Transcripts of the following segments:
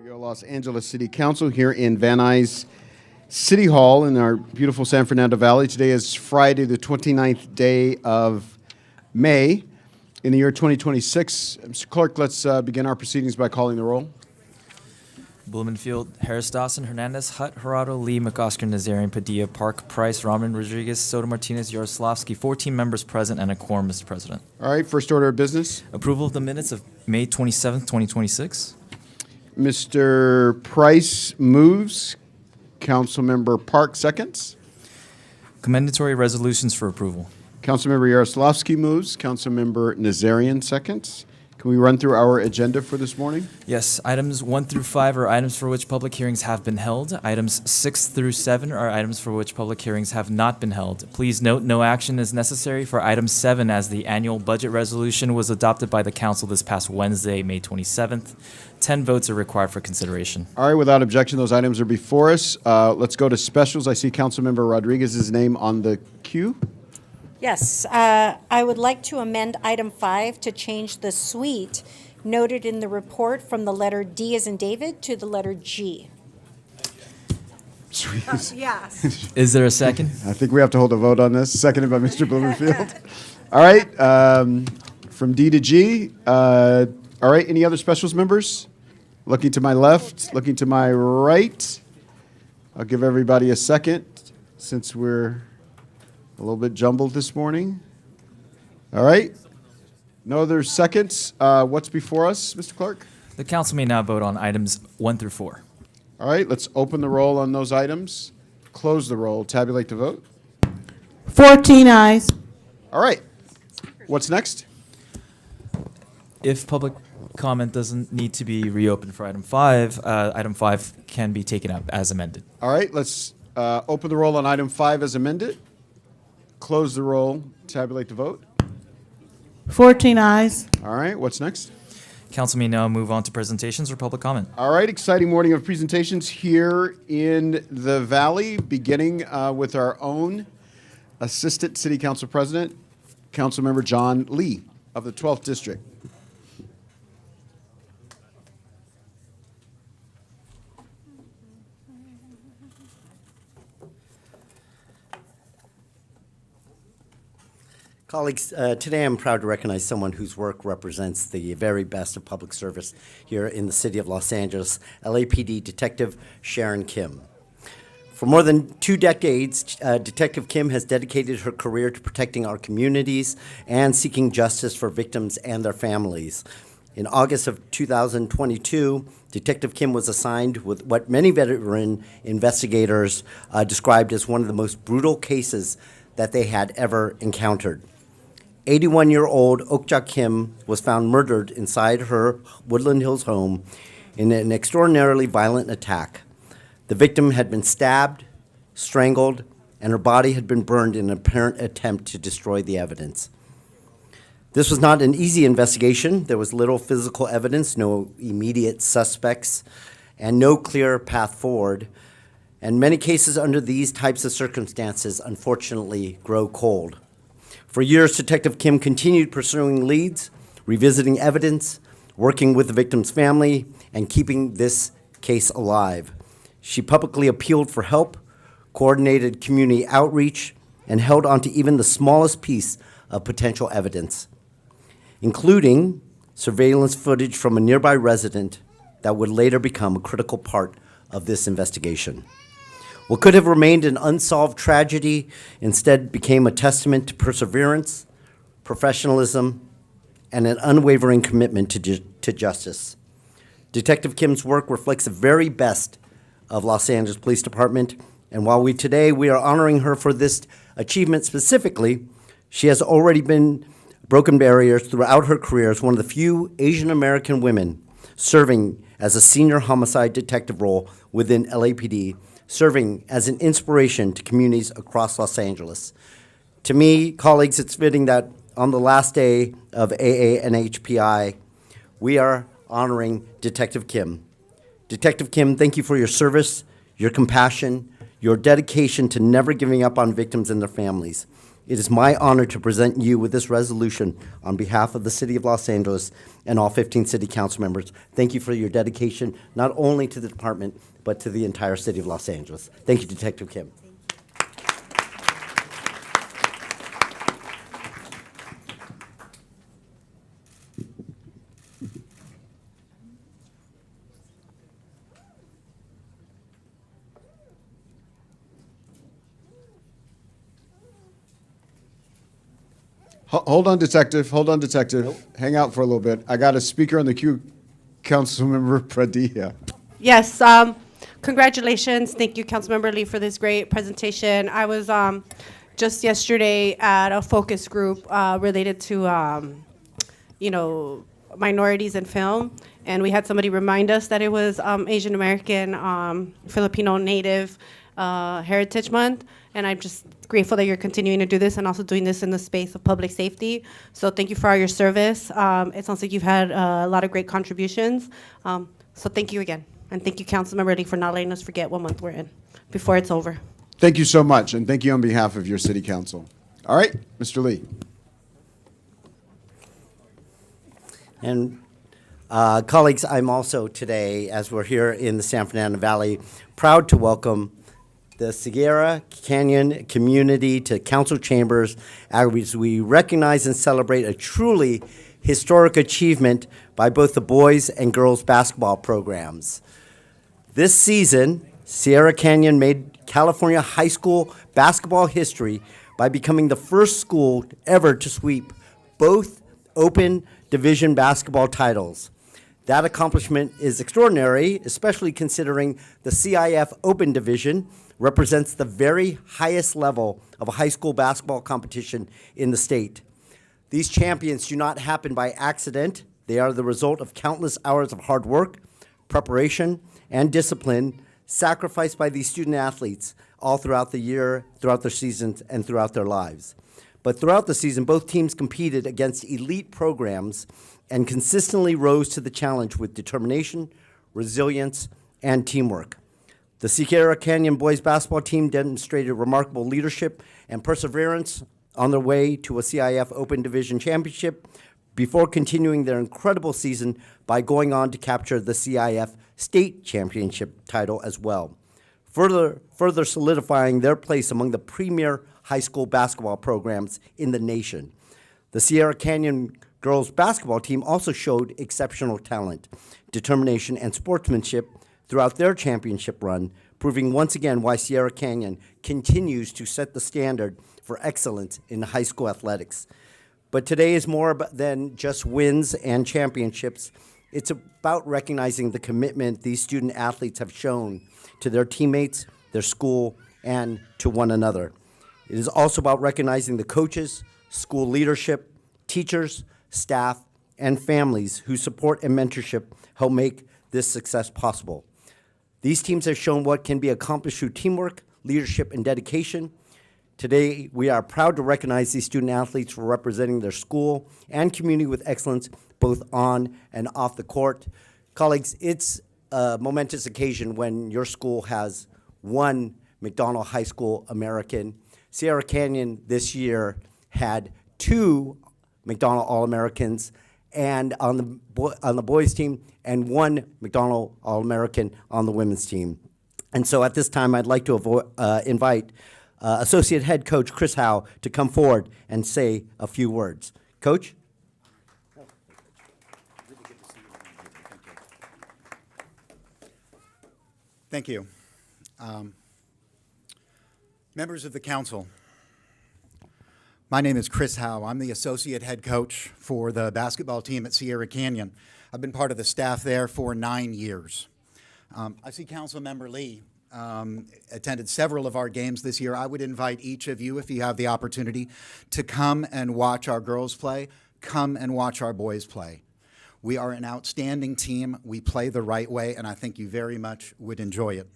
Your Los Angeles City Council here in Van Nuys City Hall in our beautiful San Fernando Valley. Today is Friday, the 29th day of May in the year 2026. Mr. Clerk, let's begin our proceedings by calling the roll. Blumenfield, Harris, Dawson, Hernandez, Hutt, Gerardo, Lee, McOsker, Nazarian, Padilla, Park, Price, Rahman, Rodriguez, Soto Martinez, Yaroslavsky. 14 members present and a quorum, Mr. President. All right, first order of business. Approval of the minutes of May 27th, 2026. Mr. Price moves. Councilmember Park seconds. Commendatory resolutions for approval. Councilmember Yaroslavsky moves. Councilmember Nazarian seconds. Can we run through our agenda for this morning? Yes, items 1 through 5 are items for which public hearings have been held. Items 6 through 7 are items for which public hearings have not been held. Please note no action is necessary for item 7 as the annual budget resolution was adopted by the council this past Wednesday, May 27th. 10 votes are required for consideration. All right, without objection, those items are before us. Let's go to specials. I see Councilmember Rodriguez's name on the queue. Yes, I would like to amend item 5 to change the suite noted in the report from the letter D as in David to the letter G. Yes. Is there a second? I think we have to hold a vote on this. Seconded by Mr. Blumenfield. All right, from D to G. All right, any other specials members? Looking to my left, looking to my right. I'll give everybody a second since we're a little bit jumbled this morning. All right. No other seconds. What's before us, Mr. Clerk? The council may now vote on items 1 through 4. All right, let's open the roll on those items. Close the roll. Tabulate the vote. 14 ayes. All right. What's next? If public comment doesn't need to be reopened for item 5 can be taken up as amended. All right, let's open the roll on item 5 as amended. Close the roll. Tabulate the vote. 14 ayes. All right, what's next? Council may now move on to presentations or public comment. All right, exciting morning of presentations here in the Valley, beginning with our own Assistant City Council President, Councilmember John Lee of the 12th District. Colleagues, today I'm proud to recognize someone whose work represents the very best of public service here in the city of Los Angeles, LAPD Detective Sharon Kim. For more than 2 decades, Detective Kim has dedicated her career to protecting our communities and seeking justice for victims and their families. In August of 2022, Detective Kim was assigned with what many veteran investigators described as one of the most brutal cases that they had ever encountered. 81-year-old Okja Kim was found murdered inside her Woodland Hills home in an extraordinarily violent attack. The victim had been stabbed, strangled, and her body had been burned in an apparent attempt to destroy the evidence. This was not an easy investigation. There was little physical evidence, no immediate suspects, and no clear path forward. And many cases under these types of circumstances, unfortunately, grow cold. For years, Detective Kim continued pursuing leads, revisiting evidence, working with the victim's family, and keeping this case alive. She publicly appealed for help, coordinated community outreach, and held onto even the smallest piece of potential evidence, including surveillance footage from a nearby resident that would later become a critical part of this investigation. What could have remained an unsolved tragedy instead became a testament to perseverance, professionalism, and an unwavering commitment to justice. Detective Kim's work reflects the very best of Los Angeles Police Department, and while we are honoring her for this achievement specifically, she has already been broken barriers throughout her career as one of the few Asian American women serving as a senior homicide detective role within LAPD, serving as an inspiration to communities across Los Angeles. To me, colleagues, it's fitting that on the last day of AANHPI, we are honoring Detective Kim. Detective Kim, thank you for your service, your compassion, your dedication to never giving up on victims and their families. It is my honor to present you with this resolution on behalf of the City of Los Angeles and all 15 City Council members. Thank you for your dedication, not only to the department, but to the entire City of Los Angeles. Thank you, Detective Kim. Hold on, Detective. Hold on, Detective. Hang out for a little bit. I got a speaker on the queue, Councilmember Pradilla. Yes, congratulations. Thank you, Councilmember Lee, for this great presentation. I was just yesterday at a focus group related to, minorities in film, and we had somebody remind us that it was Asian American, Filipino Native Heritage Month, and I'm just grateful that you're continuing to do this and also doing this in the space of public safety. So thank you for all your service. It sounds like you've had a lot of great contributions. So thank you again. And thank you, Councilmember Lee, for not letting us forget what month we're in before it's over. Thank you so much, and thank you on behalf of your city council. All right, Mr. Lee. And colleagues, I'm also today, as we're here in the San Fernando Valley, proud to welcome the Sierra Canyon community to council chambers as we recognize and celebrate a truly historic achievement by both the boys and girls basketball programs. This season, Sierra Canyon made California high school basketball history by becoming the first school ever to sweep both open division basketball titles. That accomplishment is extraordinary, especially considering the CIF Open Division represents the very highest level of a high school basketball competition in the state. These champions do not happen by accident. They are the result of countless hours of hard work, preparation, and discipline sacrificed by these student athletes all throughout the year, throughout their seasons, and throughout their lives. But throughout the season, both teams competed against elite programs and consistently rose to the challenge with determination, resilience, and teamwork. The Sierra Canyon boys basketball team demonstrated remarkable leadership and perseverance on their way to a CIF Open Division championship before continuing their incredible season by going on to capture the CIF State Championship title as well, further solidifying their place among the premier high school basketball programs in the nation. The Sierra Canyon girls basketball team also showed exceptional talent, determination, and sportsmanship throughout their championship run, proving once again why Sierra Canyon continues to set the standard for excellence in high school athletics. But today is more than just wins and championships. It's about recognizing the commitment these student athletes have shown to their teammates, their school, and to one another. It is also about recognizing the coaches, school leadership, teachers, staff, and families whose support and mentorship help make this success possible. These teams have shown what can be accomplished through teamwork, leadership, and dedication. Today, we are proud to recognize these student athletes for representing their school and community with excellence, both on and off the court. Colleagues, it's a momentous occasion when your school has one McDonald High School American. Sierra Canyon this year had 2 McDonald All-Americans and on the boys team, and 1 McDonald All-American on the women's team. And so at this time, I'd like to invite Associate Head Coach Chris Howe to come forward and say a few words. Coach? Thank you. Members of the council, my name is Chris Howe. I'm the associate head coach for the basketball team at Sierra Canyon. I've been part of the staff there for 9 years. I see Council Member Lee attended several of our games this year. I would invite each of you, if you have the opportunity, to come and watch our girls play, come and watch our boys play. We are an outstanding team. We play the right way, and I think you very much would enjoy it.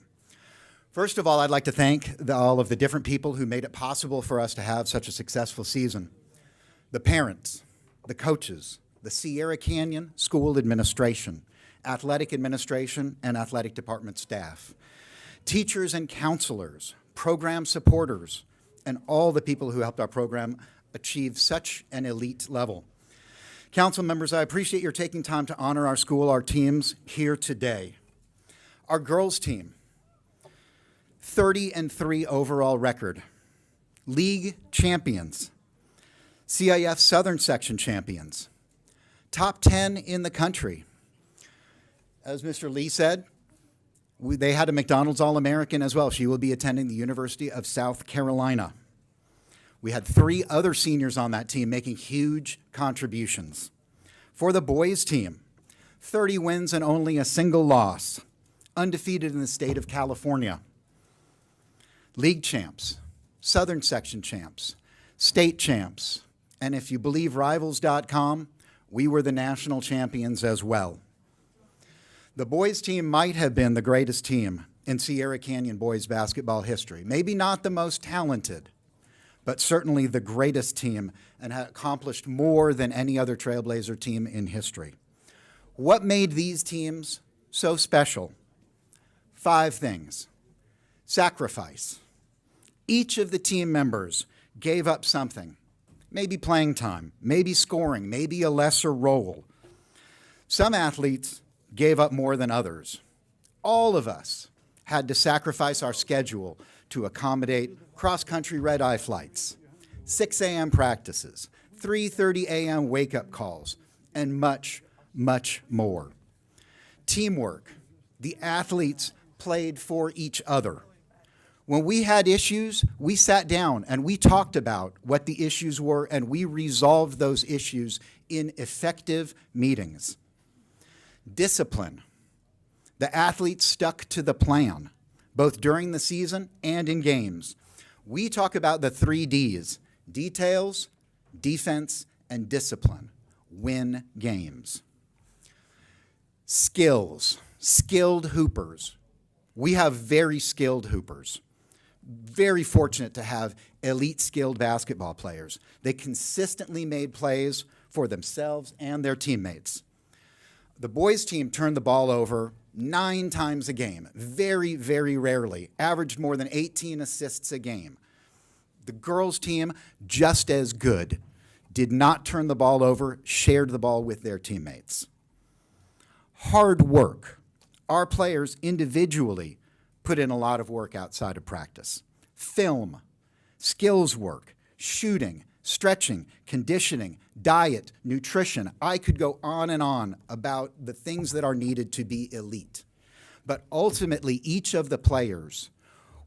First of all, I'd like to thank all of the different people who made it possible for us to have such a successful season. The parents, the coaches, the Sierra Canyon School Administration, athletic administration, and athletic department staff, teachers and counselors, program supporters, and all the people who helped our program achieve such an elite level. Council members, I appreciate your taking time to honor our school, our teams here today. Our girls team, 30-3 overall record, league champions, CIF Southern Section champions, top 10 in the country. As Mr. Lee said, they had a McDonald's All-American as well. She will be attending the University of South Carolina. We had 3 other seniors on that team making huge contributions. For the boys team, 30 wins and only a single loss, undefeated in the state of California. League champs, Southern Section champs, state champs, and if you believe Rivals.com, we were the national champions as well. The boys team might have been the greatest team in Sierra Canyon boys basketball history. Maybe not the most talented, but certainly the greatest team and had accomplished more than any other Trailblazer team in history. What made these teams so special? 5 things. Sacrifice. Each of the team members gave up something. Maybe playing time, maybe scoring, maybe a lesser role. Some athletes gave up more than others. All of us had to sacrifice our schedule to accommodate cross-country red-eye flights, 6 a.m. practices, 3:30 a.m. wake-up calls, and much, much more. Teamwork. The athletes played for each other. When we had issues, we sat down and we talked about what the issues were, and we resolved those issues in effective meetings. Discipline. The athletes stuck to the plan, both during the season and in games. We talk about the 3 Ds: details, defense, and discipline. Win games. Skills. Skilled hoopers. We have very skilled hoopers. Very fortunate to have elite skilled basketball players. They consistently made plays for themselves and their teammates. The boys team turned the ball over 9 times a game, very, very rarely, averaged more than 18 assists a game. The girls team, just as good, did not turn the ball over, shared the ball with their teammates. Hard work. Our players individually put in a lot of work outside of practice. Film, skills work, shooting, stretching, conditioning, diet, nutrition. I could go on and on about the things that are needed to be elite. But ultimately, each of the players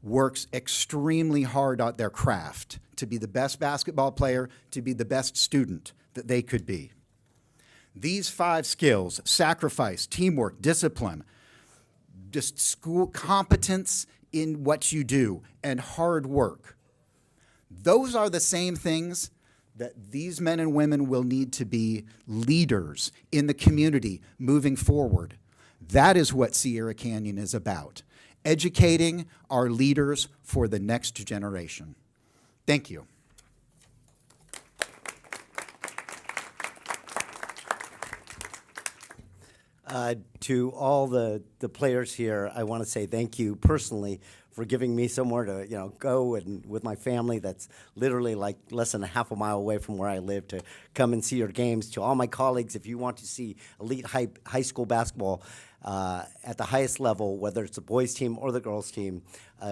works extremely hard at their craft to be the best basketball player, to be the best student that they could be. These 5 skills, sacrifice, teamwork, discipline, just school competence in what you do, and hard work, those are the same things that these men and women will need to be leaders in the community moving forward. That is what Sierra Canyon is about, educating our leaders for the next generation. Thank you. To all the players here, I want to say thank you personally for giving me somewhere to go and with my family that's literally like less than a half a mile away from where I live to come and see your games. To all my colleagues, if you want to see elite high school basketball at the highest level, whether it's the boys team or the girls team,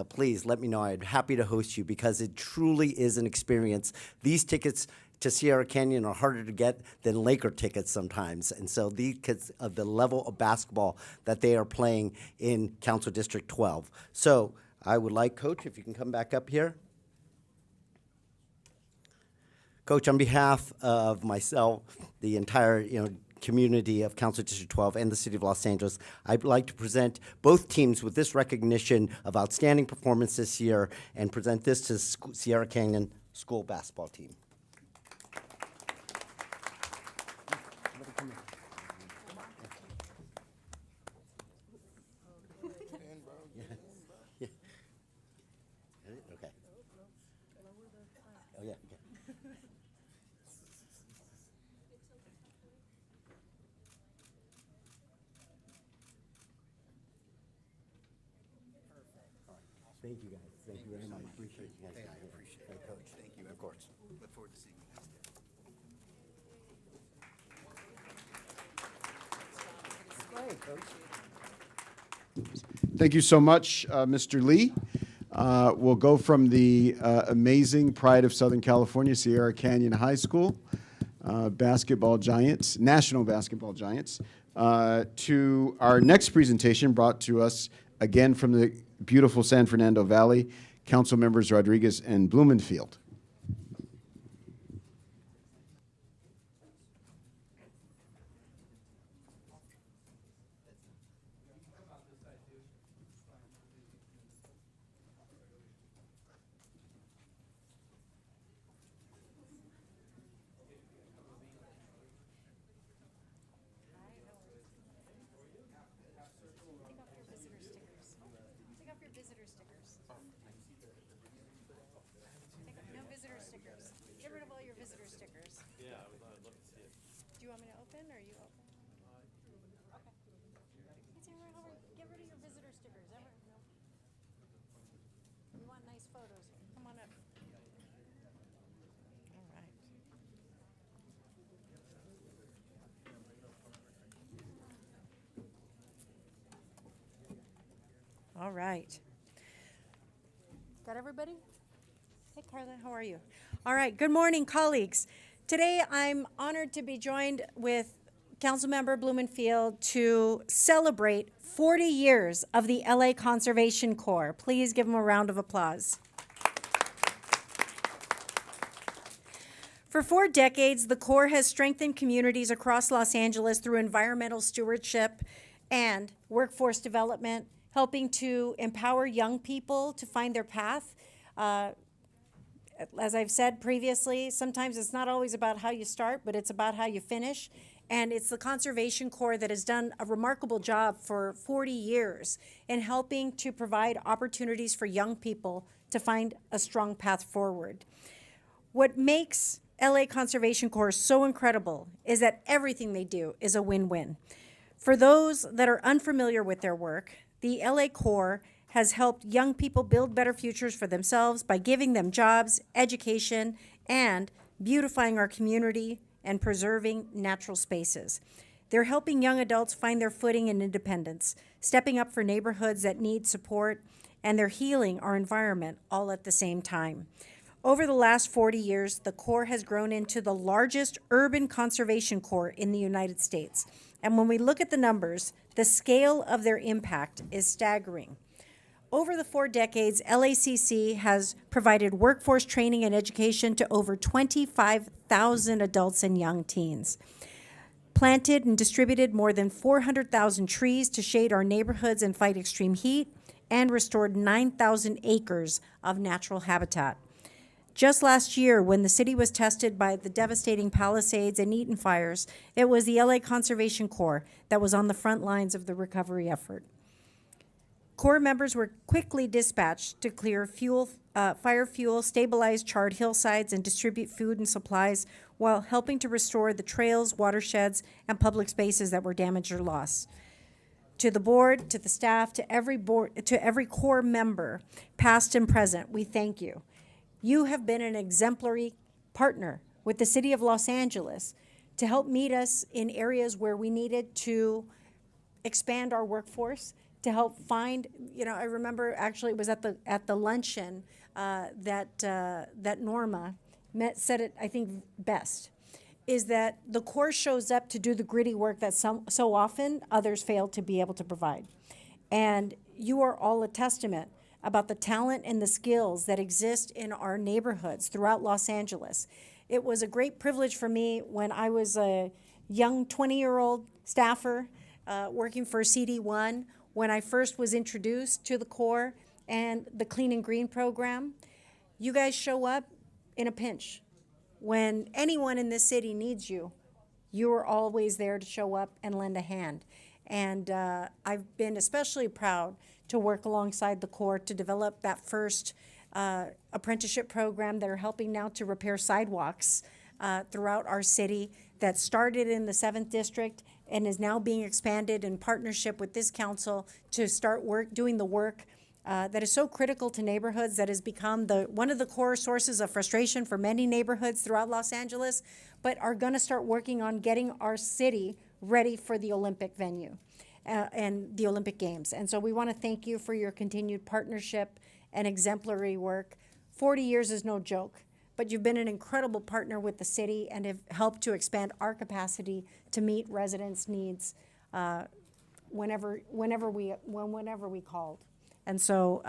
please let me know. I'd be happy to host you because it truly is an experience. These tickets to Sierra Canyon are harder to get than Laker tickets sometimes. And so because of the level of basketball that they are playing in Council District 12. So I would like, Coach, if you can come back up here. Coach, on behalf of myself, the entire community of Council District 12 and the City of Los Angeles, I'd like to present both teams with this recognition of outstanding performance this year and present this to Sierra Canyon School Basketball Team. Okay. Oh, yeah. Okay. Thank you, guys. Thank you very much. Appreciate you guys. I appreciate it. Coach. Thank you, of course. Look forward to seeing you next year. Thank you so much, Mr. Lee. We'll go from the amazing pride of Southern California, Sierra Canyon High School, basketball giants, national basketball giants, to our next presentation brought to us again from the beautiful San Fernando Valley, Council Members Rodriguez and Blumenfield. Take off your visitor stickers. No visitor stickers. Get rid of all your visitor stickers. Yeah, I'd love to see it. Do you want me to open or you open? Okay. It's all right, all right. Get rid of your visitor stickers. No. We want nice photos here. Come on up. All right. All right. Got everybody? Hey, Carla, how are you? All right, good morning, colleagues. Today, I'm honored to be joined with Councilmember Blumenfield to celebrate 40 years of the LA Conservation Corps. Please give them a round of applause. For 4 decades, the Corps has strengthened communities across Los Angeles through environmental stewardship and workforce development, helping to empower young people to find their path. As I've said previously, sometimes it's not always about how you start, but it's about how you finish. And it's the Conservation Corps that has done a remarkable job for 40 years in helping to provide opportunities for young people to find a strong path forward. What makes LA Conservation Corps so incredible is that everything they do is a win-win. For those that are unfamiliar with their work, the LA Corps has helped young people build better futures for themselves by giving them jobs, education, and beautifying our community and preserving natural spaces. They're helping young adults find their footing and independence, stepping up for neighborhoods that need support, and they're healing our environment all at the same time. Over the last 40 years, the Corps has grown into the largest urban conservation corps in the United States. And when we look at the numbers, the scale of their impact is staggering. Over the 4 decades, LACC has provided workforce training and education to over 25,000 adults and young teens, planted and distributed more than 400,000 trees to shade our neighborhoods and fight extreme heat, and restored 9,000 acres of natural habitat. Just last year, when the city was tested by the devastating Palisades and Eaton fires, it was the LA Conservation Corps that was on the front lines of the recovery effort. Corps members were quickly dispatched to clear fire fuel, stabilize charred hillsides, and distribute food and supplies while helping to restore the trails, watersheds, and public spaces that were damaged or lost. To the board, to the staff, to every Corps member, past and present, we thank you. You have been an exemplary partner with the City of Los Angeles to help meet us in areas where we needed to expand our workforce, to help find, I remember actually it was at the luncheon that Norma said it, I think, best, is that the Corps shows up to do the gritty work that so often others fail to be able to provide. And you are all a testament about the talent and the skills that exist in our neighborhoods throughout Los Angeles. It was a great privilege for me when I was a young 20-year-old staffer working for CD1, when I first was introduced to the Corps and the Clean and Green program. You guys show up in a pinch. When anyone in this city needs you, you are always there to show up and lend a hand. And I've been especially proud to work alongside the Corps to develop that first apprenticeship program that are helping now to repair sidewalks throughout our city, that started in the 7th District and is now being expanded in partnership with this council to start doing the work that is so critical to neighborhoods, that has become one of the core sources of frustration for many neighborhoods throughout Los Angeles, but are going to start working on getting our city ready for the Olympic venue and the Olympic Games. And so we want to thank you for your continued partnership and exemplary work. 40 years is no joke, but you've been an incredible partner with the city and have helped to expand our capacity to meet residents' needs whenever we called. And so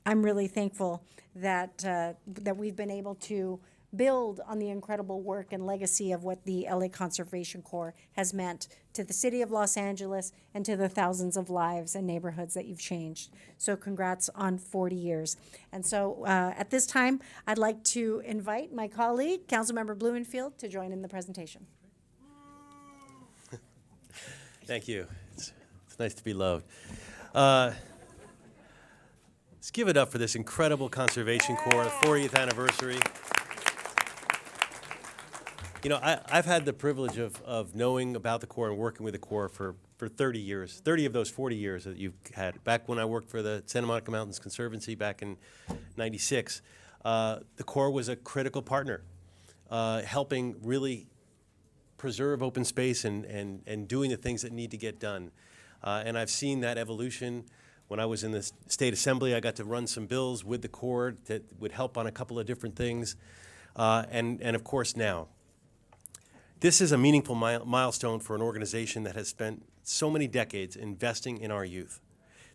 I'm really thankful that we've been able to build on the incredible work and legacy of what the LA Conservation Corps has meant to the city of Los Angeles and to the thousands of lives and neighborhoods that you've changed. So congrats on 40 years. And so at this time, I'd like to invite my colleague, Councilmember Blumenfield, to join in the presentation. Thank you. It's nice to be loved. Let's give it up for this incredible Conservation Corps, the 40th anniversary. You know, I've had the privilege of knowing about the Corps and working with the Corps for 30 years, 30 of those 40 years that you've had. Back when I worked for the Santa Monica Mountains Conservancy back in '96, the Corps was a critical partner, helping really preserve open space and doing the things that need to get done. And I've seen that evolution. When I was in the State Assembly, I got to run some bills with the Corps that would help on a couple of different things. And of course now. This is a meaningful milestone for an organization that has spent so many decades investing in our youth.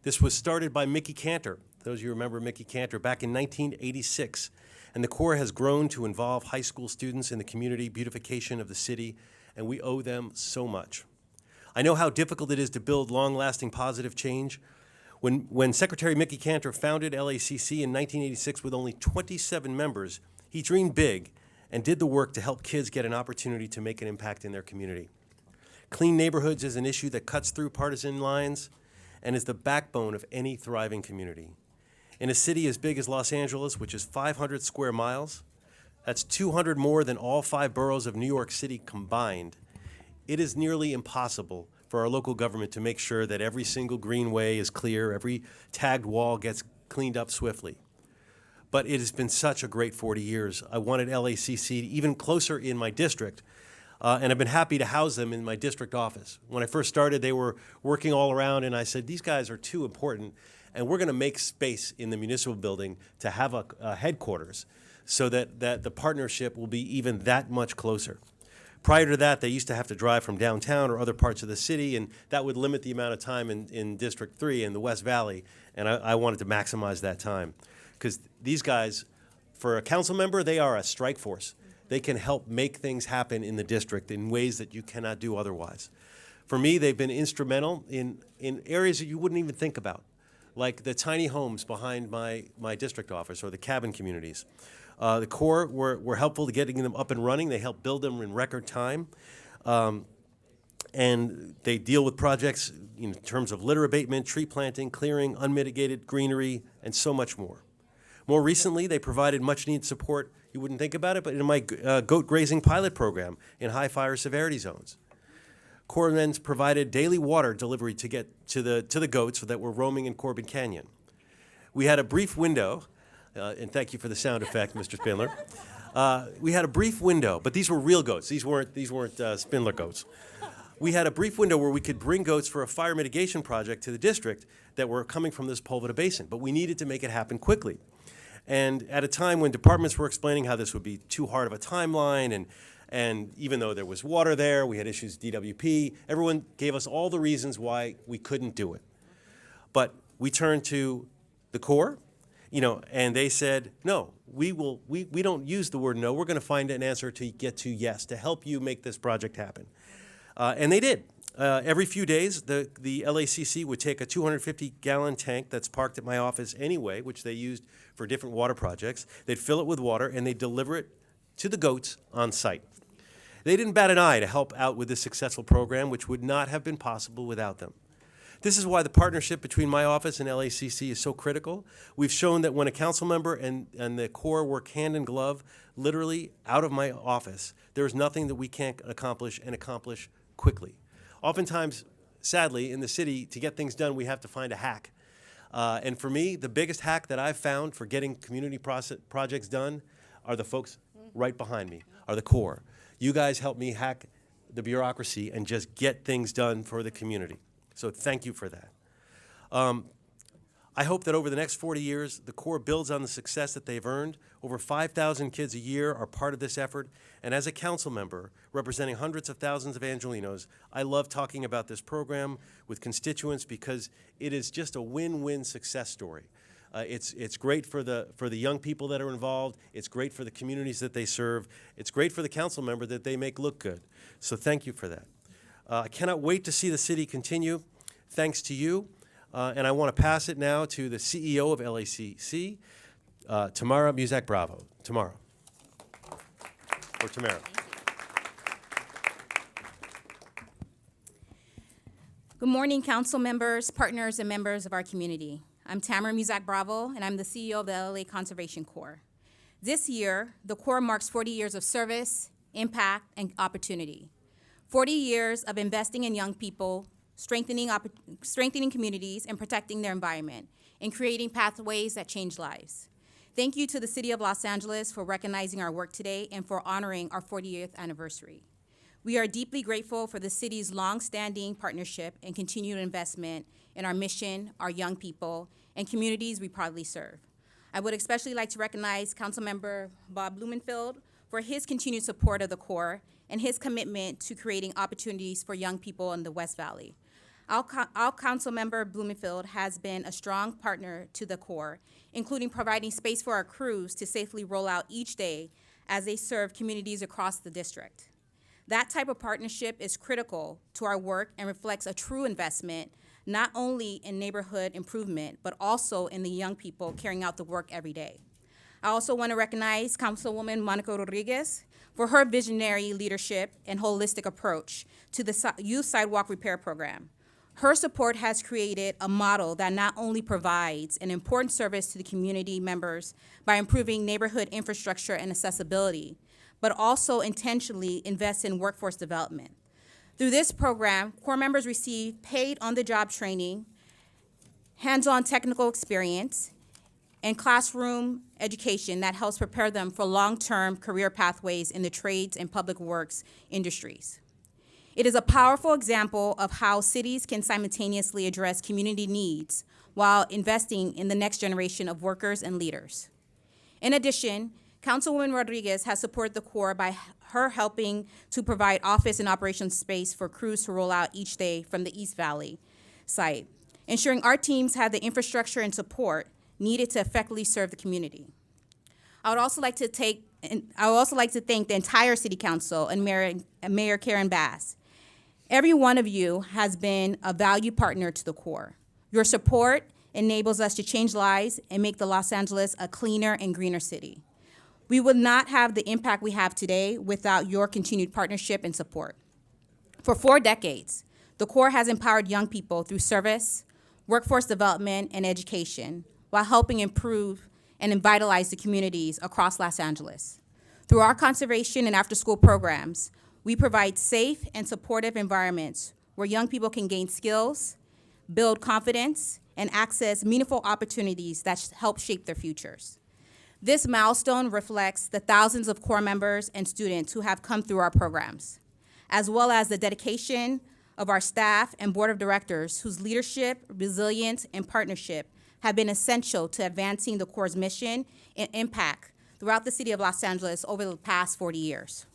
This was started by Mickey Cantor. Those of you remember Mickey Cantor back in 1986. And the Corps has grown to involve high school students in the community beautification of the city, and we owe them so much. I know how difficult it is to build long-lasting positive change. When Secretary Mickey Cantor founded LACC in 1986 with only 27 members, he dreamed big and did the work to help kids get an opportunity to make an impact in their community. Clean neighborhoods is an issue that cuts through partisan lines and is the backbone of any thriving community. In a city as big as Los Angeles, which is 500 square miles, that's 200 more than all 5 boroughs of New York City combined, it is nearly impossible for our local government to make sure that every single greenway is clear, every tagged wall gets cleaned up swiftly. But it has been such a great 40 years. I wanted LACC even closer in my district, and I've been happy to house them in my district office. When I first started, they were working all around, and I said, these guys are too important, and we're going to make space in the municipal building to have a headquarters. so that the partnership will be even that much closer. Prior to that, they used to have to drive from downtown or other parts of the city, and that would limit the amount of time in District 3 in the West Valley, and I wanted to maximize that time. Because these guys, for a council member, they are a strike force. They can help make things happen in the district in ways that you cannot do otherwise. For me, they've been instrumental in areas that you wouldn't even think about, like the tiny homes behind my district office or the cabin communities. The Corps were helpful to getting them up and running. They helped build them in record time. And they deal with projects in terms of litter abatement, tree planting, clearing, unmitigated greenery, and so much more. More recently, they provided much-needed support, you wouldn't think about it, but in my goat grazing pilot program in high fire severity zones. Corps then provided daily water delivery to get to the goats that were roaming in Corbin Canyon. We had a brief window, and thank you for the sound effect, Mr. Spindler. We had a brief window, but these were real goats. These weren't Spindler goats. We had a brief window where we could bring goats for a fire mitigation project to the district that were coming from this Sepulveda Basin, but we needed to make it happen quickly. And at a time when departments were explaining how this would be too hard of a timeline, and even though there was water there, we had issues with DWP, everyone gave us all the reasons why we couldn't do it. But we turned to the Corps, and they said, no, we don't use the word no. We're going to find an answer to get to yes, to help you make this project happen. And they did. Every few days, the LACC would take a 250-gallon tank that's parked at my office anyway, which they used for different water projects. They'd fill it with water, and they'd deliver it to the goats on site. They didn't bat an eye to help out with this successful program, which would not have been possible without them. This is why the partnership between my office and LACC is so critical. We've shown that when a council member and the Corps work hand in glove, literally out of my office, there is nothing that we can't accomplish and accomplish quickly. Oftentimes, sadly, in the city, to get things done, we have to find a hack. And for me, the biggest hack that I've found for getting community projects done are the folks right behind me, are the Corps. You guys help me hack the bureaucracy and just get things done for the community. So thank you for that. I hope that over the next 40 years, the Corps builds on the success that they've earned. Over 5,000 kids a year are part of this effort. And as a council member representing hundreds of thousands of Angelinos, I love talking about this program with constituents because it is just a win-win success story. It's great for the young people that are involved. It's great for the communities that they serve. It's great for the council member that they make look good. So thank you for that. I cannot wait to see the city continue. Thanks to you. And I want to pass it now to the CEO of LACC, Tamara Muzak-Bravo. Tamara. Or Tamara. Good morning, council members, partners, and members of our community. I'm Tamara Muzak-Bravo, and I'm the CEO of the LA Conservation Corps. This year, the Corps marks 40 years of service, impact, and opportunity. 40 years of investing in young people, strengthening communities, and protecting their environment, and creating pathways that change lives. Thank you to the City of Los Angeles for recognizing our work today and for honoring our 40th anniversary. We are deeply grateful for the city's long-standing partnership and continued investment in our mission, our young people, and communities we proudly serve. I would especially like to recognize Councilmember Bob Blumenfield for his continued support of the Corps and his commitment to creating opportunities for young people in the West Valley. Our Councilmember Blumenfield has been a strong partner to the Corps, including providing space for our crews to safely roll out each day as they serve communities across the district. That type of partnership is critical to our work and reflects a true investment, not only in neighborhood improvement, but also in the young people carrying out the work every day. I also want to recognize Councilwoman Monica Rodriguez for her visionary leadership and holistic approach to the Youth Sidewalk Repair Program. Her support has created a model that not only provides an important service to the community members by improving neighborhood infrastructure and accessibility, but also intentionally invests in workforce development. Through this program, Corps members receive paid on-the-job training, hands-on technical experience, and classroom education that helps prepare them for long-term career pathways in the trades and public works industries. It is a powerful example of how cities can simultaneously address community needs while investing in the next generation of workers and leaders. In addition, Councilwoman Rodriguez has supported the Corps by her helping to provide office and operations space for crews to roll out each day from the East Valley site, ensuring our teams have the infrastructure and support needed to effectively serve the community. I would also like to thank the entire City Council and Mayor Karen Bass. Every one of you has been a valued partner to the Corps. Your support enables us to change lives and make the Los Angeles a cleaner and greener city. We would not have the impact we have today without your continued partnership and support. For 4 decades, the Corps has empowered young people through service, workforce development, and education, while helping improve and vitalize the communities across Los Angeles. Through our conservation and after-school programs, we provide safe and supportive environments where young people can gain skills, build confidence, and access meaningful opportunities that help shape their futures. This milestone reflects the thousands of Corps members and students who have come through our programs, as well as the dedication of our staff and board of directors whose leadership, resilience, and partnership have been essential to advancing the Corps' mission and impact throughout the city of Los Angeles over the past 40 years.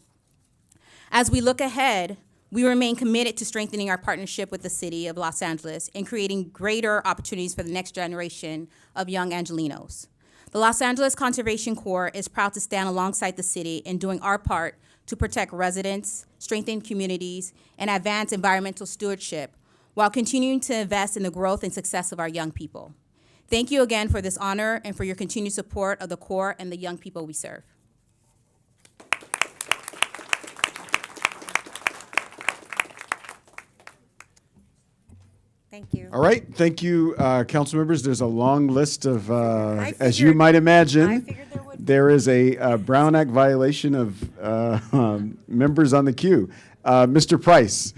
As we look ahead, we remain committed to strengthening our partnership with the city of Los Angeles and creating greater opportunities for the next generation of young Angelinos. The Los Angeles Conservation Corps is proud to stand alongside the city in doing our part to protect residents, strengthen communities, and advance environmental stewardship while continuing to invest in the growth and success of our young people. Thank you again for this honor and for your continued support of the Corps and the young people we serve. Thank you. All right, thank you, council members. There's a long list of, as you figured- might I imagine, figured there would be. there is a Brown Act violation of members on the queue. Mr. Price.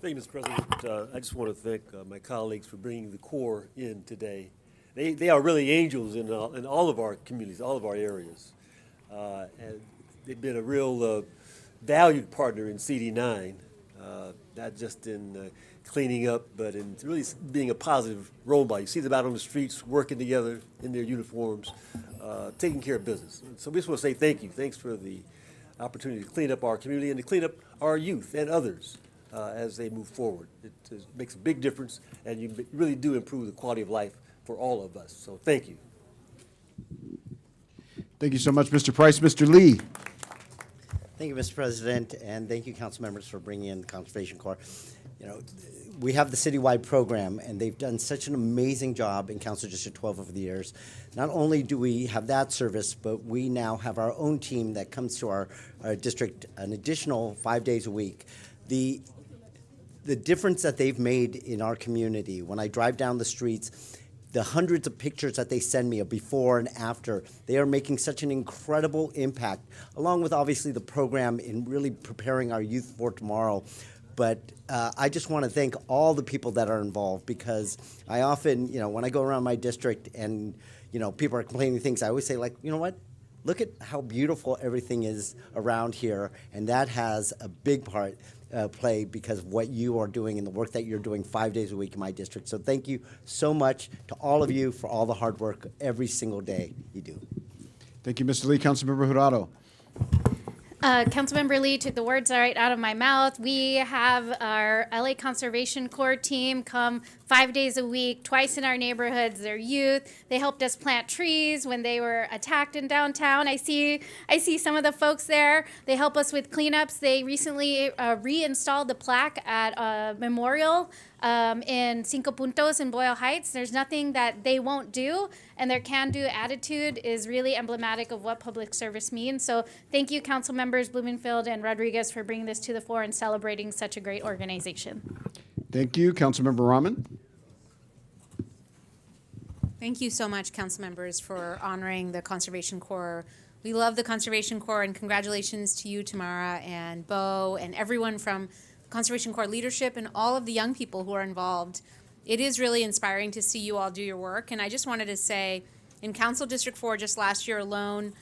Thank you, Mr. President. I just want to thank my colleagues for bringing the Corps in today. They are really angels in all of our communities, all of our areas. And they've been a real valued partner in CD9, not just in cleaning up, but in really being a positive role model. You see them out on the streets working together in their uniforms, taking care of business. So we just want to say thank you. Thanks for the opportunity to clean up our community and to clean up our youth and others as they move forward. It makes a big difference, and you really do improve the quality of life for all of us. So thank you. Thank you so much, Mr. Price. Mr. Lee. Thank you, Mr. President, and thank you, council members, for bringing in the Conservation Corps. You know, we have the citywide program, and they've done such an amazing job in Council District 12 over the years. Not only do we have that service, but we now have our own team that comes to our district an additional 5 days a week. The difference that they've made in our community, when I drive down the streets, the hundreds of pictures that they send me of before and after, they are making such an incredible impact, along with obviously the program in really preparing our youth for tomorrow. But I just want to thank all the people that are involved, because I often, when I go around my district and, people are complaining things, I always say, like, you know what? Look at how beautiful everything is around here, and that has a big part play because of what you are doing and the work that you're doing 5 days a week in my district. So thank you so much to all of you for all the hard work every single day you do. Thank you, Mr. Lee. Councilmember Jurado. Councilmember Lee took the words right out of my mouth. We have our LA Conservation Corps team come 5 days a week, twice in our neighborhoods. They're youth. They helped us plant trees when they were attacked in downtown. I see some of the folks there. They help us with cleanups. They recently reinstalled the plaque at a memorial in Cinco Puntos in Boyle Heights. There's nothing that they won't do, and their can-do attitude is really emblematic of what public service means. So thank you, council members Blumenfield and Rodriguez, for bringing this to the fore and celebrating such a great organization. Thank you, Councilmember Rahman. Thank you so much, council members, for honoring the Conservation Corps. We love the Conservation Corps, and congratulations to you, Tamara, and Bo, and everyone from Conservation Corps leadership and all of the young people who are involved. It is really inspiring to see you all do your work, and I just wanted to say, in Council District 4, just last year alone,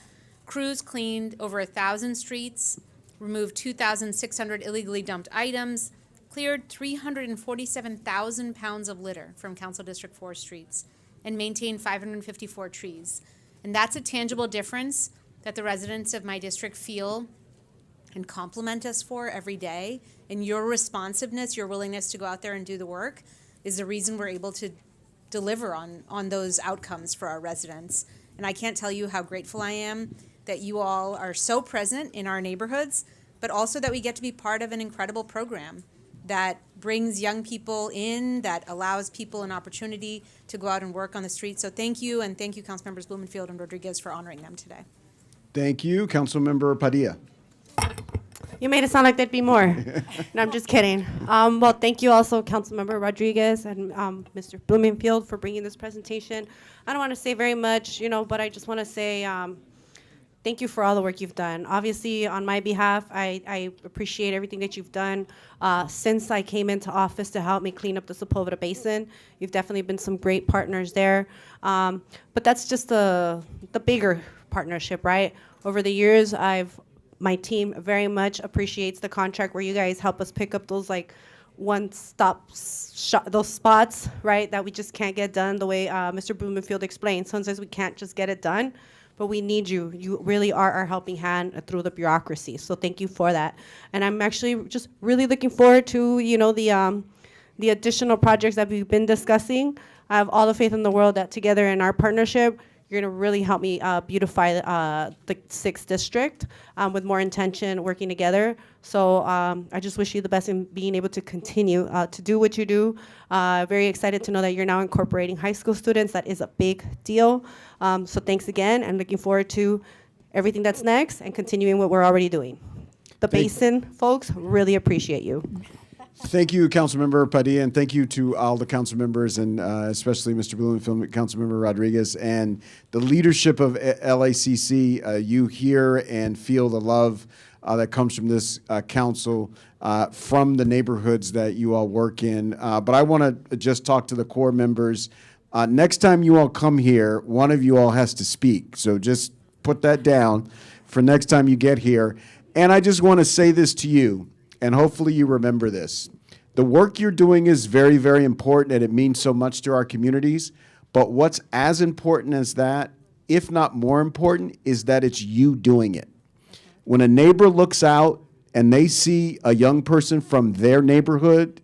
crews cleaned over 1,000 streets, removed 2,600 illegally dumped items, cleared 347,000 pounds of litter from Council District 4 streets. and maintain 554 trees. And that's a tangible difference that the residents of my district feel and compliment us for every day. And your responsiveness, your willingness to go out there and do the work is the reason we're able to deliver on those outcomes for our residents. And I can't tell you how grateful I am that you all are so present in our neighborhoods, but also that we get to be part of an incredible program that brings young people in, that allows people an opportunity to go out and work on the street. So thank you, and thank you, Councilmembers Blumenfield and Rodriguez, for honoring them today. Thank you, Councilmember Padilla. You made it sound like there'd be more. No, I'm just kidding. Well, thank you also, Councilmember Rodriguez and Mr. Blumenfield, for bringing this presentation. I don't want to say very much, but I just want to say thank you for all the work you've done. Obviously, on my behalf, I appreciate everything that you've done since I came into office to help me clean up the Sepulveda Basin. You've definitely been some great partners there. But that's just the bigger partnership, right? Over the years, my team very much appreciates the contract where you guys help us pick up those those spots, right, that we just can't get done the way Mr. Blumenfield explained. Sometimes we can't just get it done, but we need you. You really are our helping hand through the bureaucracy. So thank you for that. And I'm actually just really looking forward to, the additional projects that we've been discussing. I have all the faith in the world that together in our partnership, you're going to really help me beautify the 6th district with more intention, working together. So I just wish you the best in being able to continue to do what you do. Very excited to know that you're now incorporating high school students. That is a big deal. So thanks again, and looking forward to everything that's next and continuing what we're already doing. The Basin folks really appreciate you. Thank you, Councilmember Padilla, and thank you to all the council members, and especially Mr. Blumenfield, Councilmember Rodriguez, and the leadership of LACC. You hear and feel the love that comes from this council, from the neighborhoods that you all work in. But I want to just talk to the core members. Next time you all come here, one of you all has to speak. So just put that down for next time you get here. And I just want to say this to you, and hopefully you remember this. The work you're doing is very, very important, and it means so much to our communities. But what's as important as that, if not more important, is that it's you doing it. When a neighbor looks out and they see a young person from their neighborhood,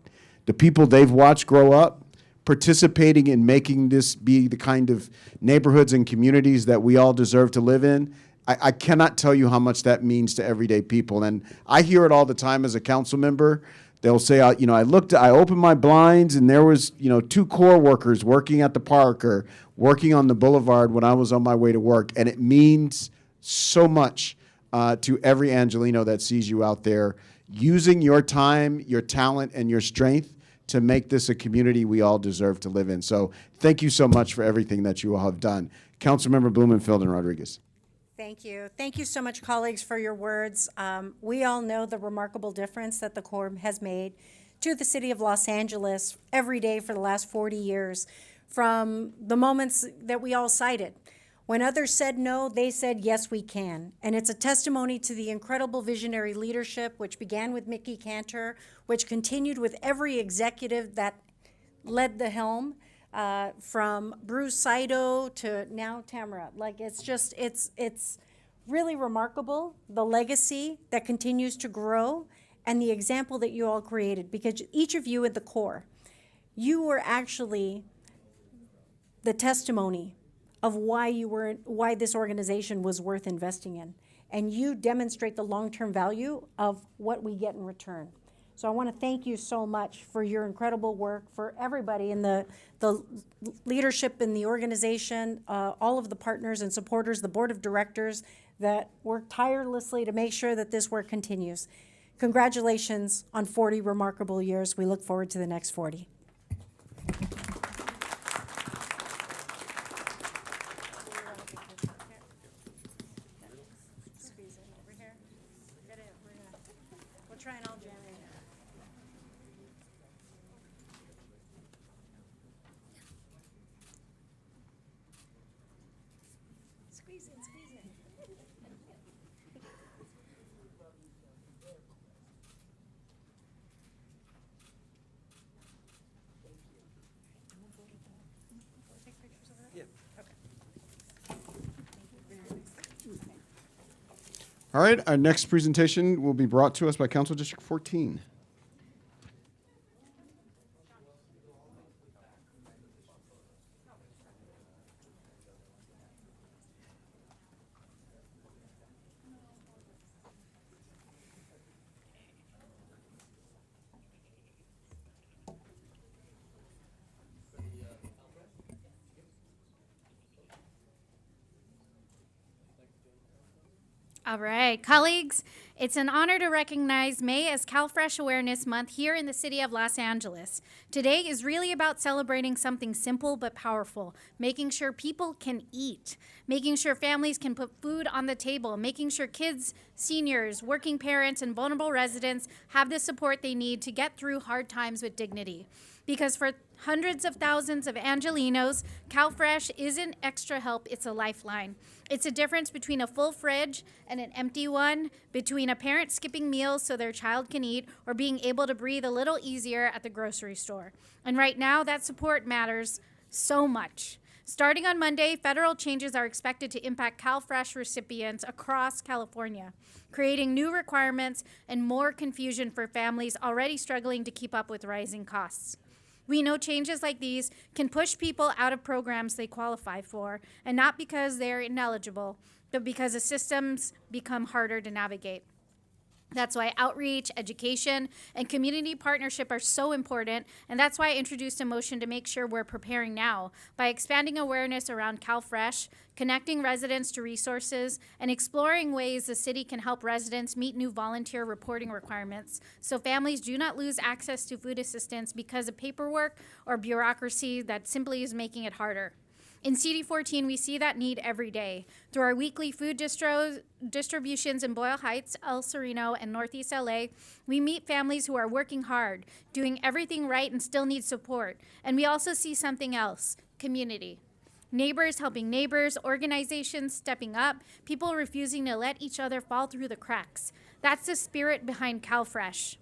the people they've watched grow up, participating in making this be the kind of neighborhoods and communities that we all deserve to live in, I cannot tell you how much that means to everyday people. And I hear it all the time as a council member. They'll say, I opened my blinds and there was, 2 core workers working at the park or working on the boulevard when I was on my way to work. And it means so much to every Angelino that sees you out there using your time, your talent, and your strength to make this a community we all deserve to live in. So thank you so much for everything that you all have done. Councilmember Blumenfield and Rodriguez. Thank you. Thank you so much, colleagues, for your words. We all know the remarkable difference that the Corps has made to the city of Los Angeles every day for the last 40 years, from the moments that we all cited. When others said no, they said, yes, we can. And it's a testimony to the incredible visionary leadership, which began with Mickey Cantor, which continued with every executive that led the helm. From Bruce Saito to now Tamara. It's really remarkable, the legacy that continues to grow and the example that you all created, because each of you at the core, you were actually the testimony of why this organization was worth investing in. And you demonstrate the long-term value of what we get in return. So I want to thank you so much for your incredible work, for everybody in the leadership in the organization, all of the partners and supporters, the board of directors that work tirelessly to make sure that this work continues. Congratulations on 40 remarkable years. We look forward to the next 40. Try and all jam in here. Squeeze in, squeeze in. Take pictures of All right, our next presentation will be brought to us by Council District 14. All right, colleagues, it's an honor to recognize May as CalFresh Awareness Month here in the city of Los Angeles. Today is really about celebrating something simple but powerful, making sure people can eat, making sure families can put food on the table, making sure kids, seniors, working parents, and vulnerable residents have the support they need to get through hard times with dignity. Because for hundreds of thousands of Angelinos, CalFresh isn't extra help, it's a lifeline. It's a difference between a full fridge and an empty one, between a parent skipping meals so their child can eat, or being able to breathe a little easier at the grocery store. And right now, that support matters so much. Starting on Monday, federal changes are expected to impact CalFresh recipients across California, creating new requirements and more confusion for families already struggling to keep up with rising costs. We know changes like these can push people out of programs they qualify for, and not because they're ineligible, but because the systems become harder to navigate. That's why outreach, education, and community partnership are so important, and that's why I introduced a motion to make sure we're preparing now by expanding awareness around CalFresh, connecting residents to resources, and exploring ways the city can help residents meet new volunteer reporting requirements so families do not lose access to food assistance because of paperwork or bureaucracy that simply is making it harder. In CD14, we see that need every day. Through our weekly food distributions in Boyle Heights, El Sereno, and Northeast LA, we meet families who are working hard, doing everything right and still need support. And we also see something else, community. Neighbors helping neighbors, organizations stepping up, people refusing to let each other fall through the cracks. That's the spirit behind CalFresh.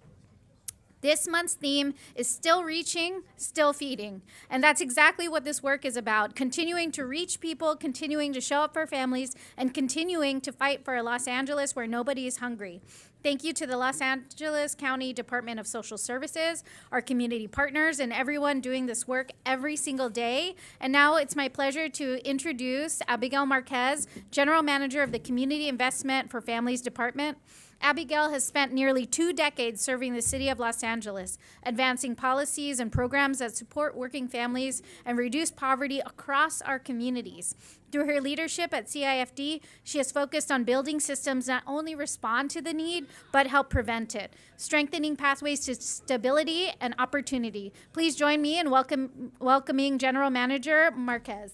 This month's theme is still reaching, still feeding. And that's exactly what this work is about, continuing to reach people, continuing to show up for families, and continuing to fight for a Los Angeles where nobody is hungry. Thank you to the Los Angeles County Department of Social Services, our community partners, and everyone doing this work every single day. And now it's my pleasure to introduce Abigail Marquez, General Manager of the Community Investment for Families Department. Abigail has spent nearly 2 decades serving the city of Los Angeles, advancing policies and programs that support working families and reduce poverty across our communities. Through her leadership at CIFD, she has focused on building systems that not only respond to the need, but help prevent it, strengthening pathways to stability and opportunity. Please join me in welcoming General Manager Marquez.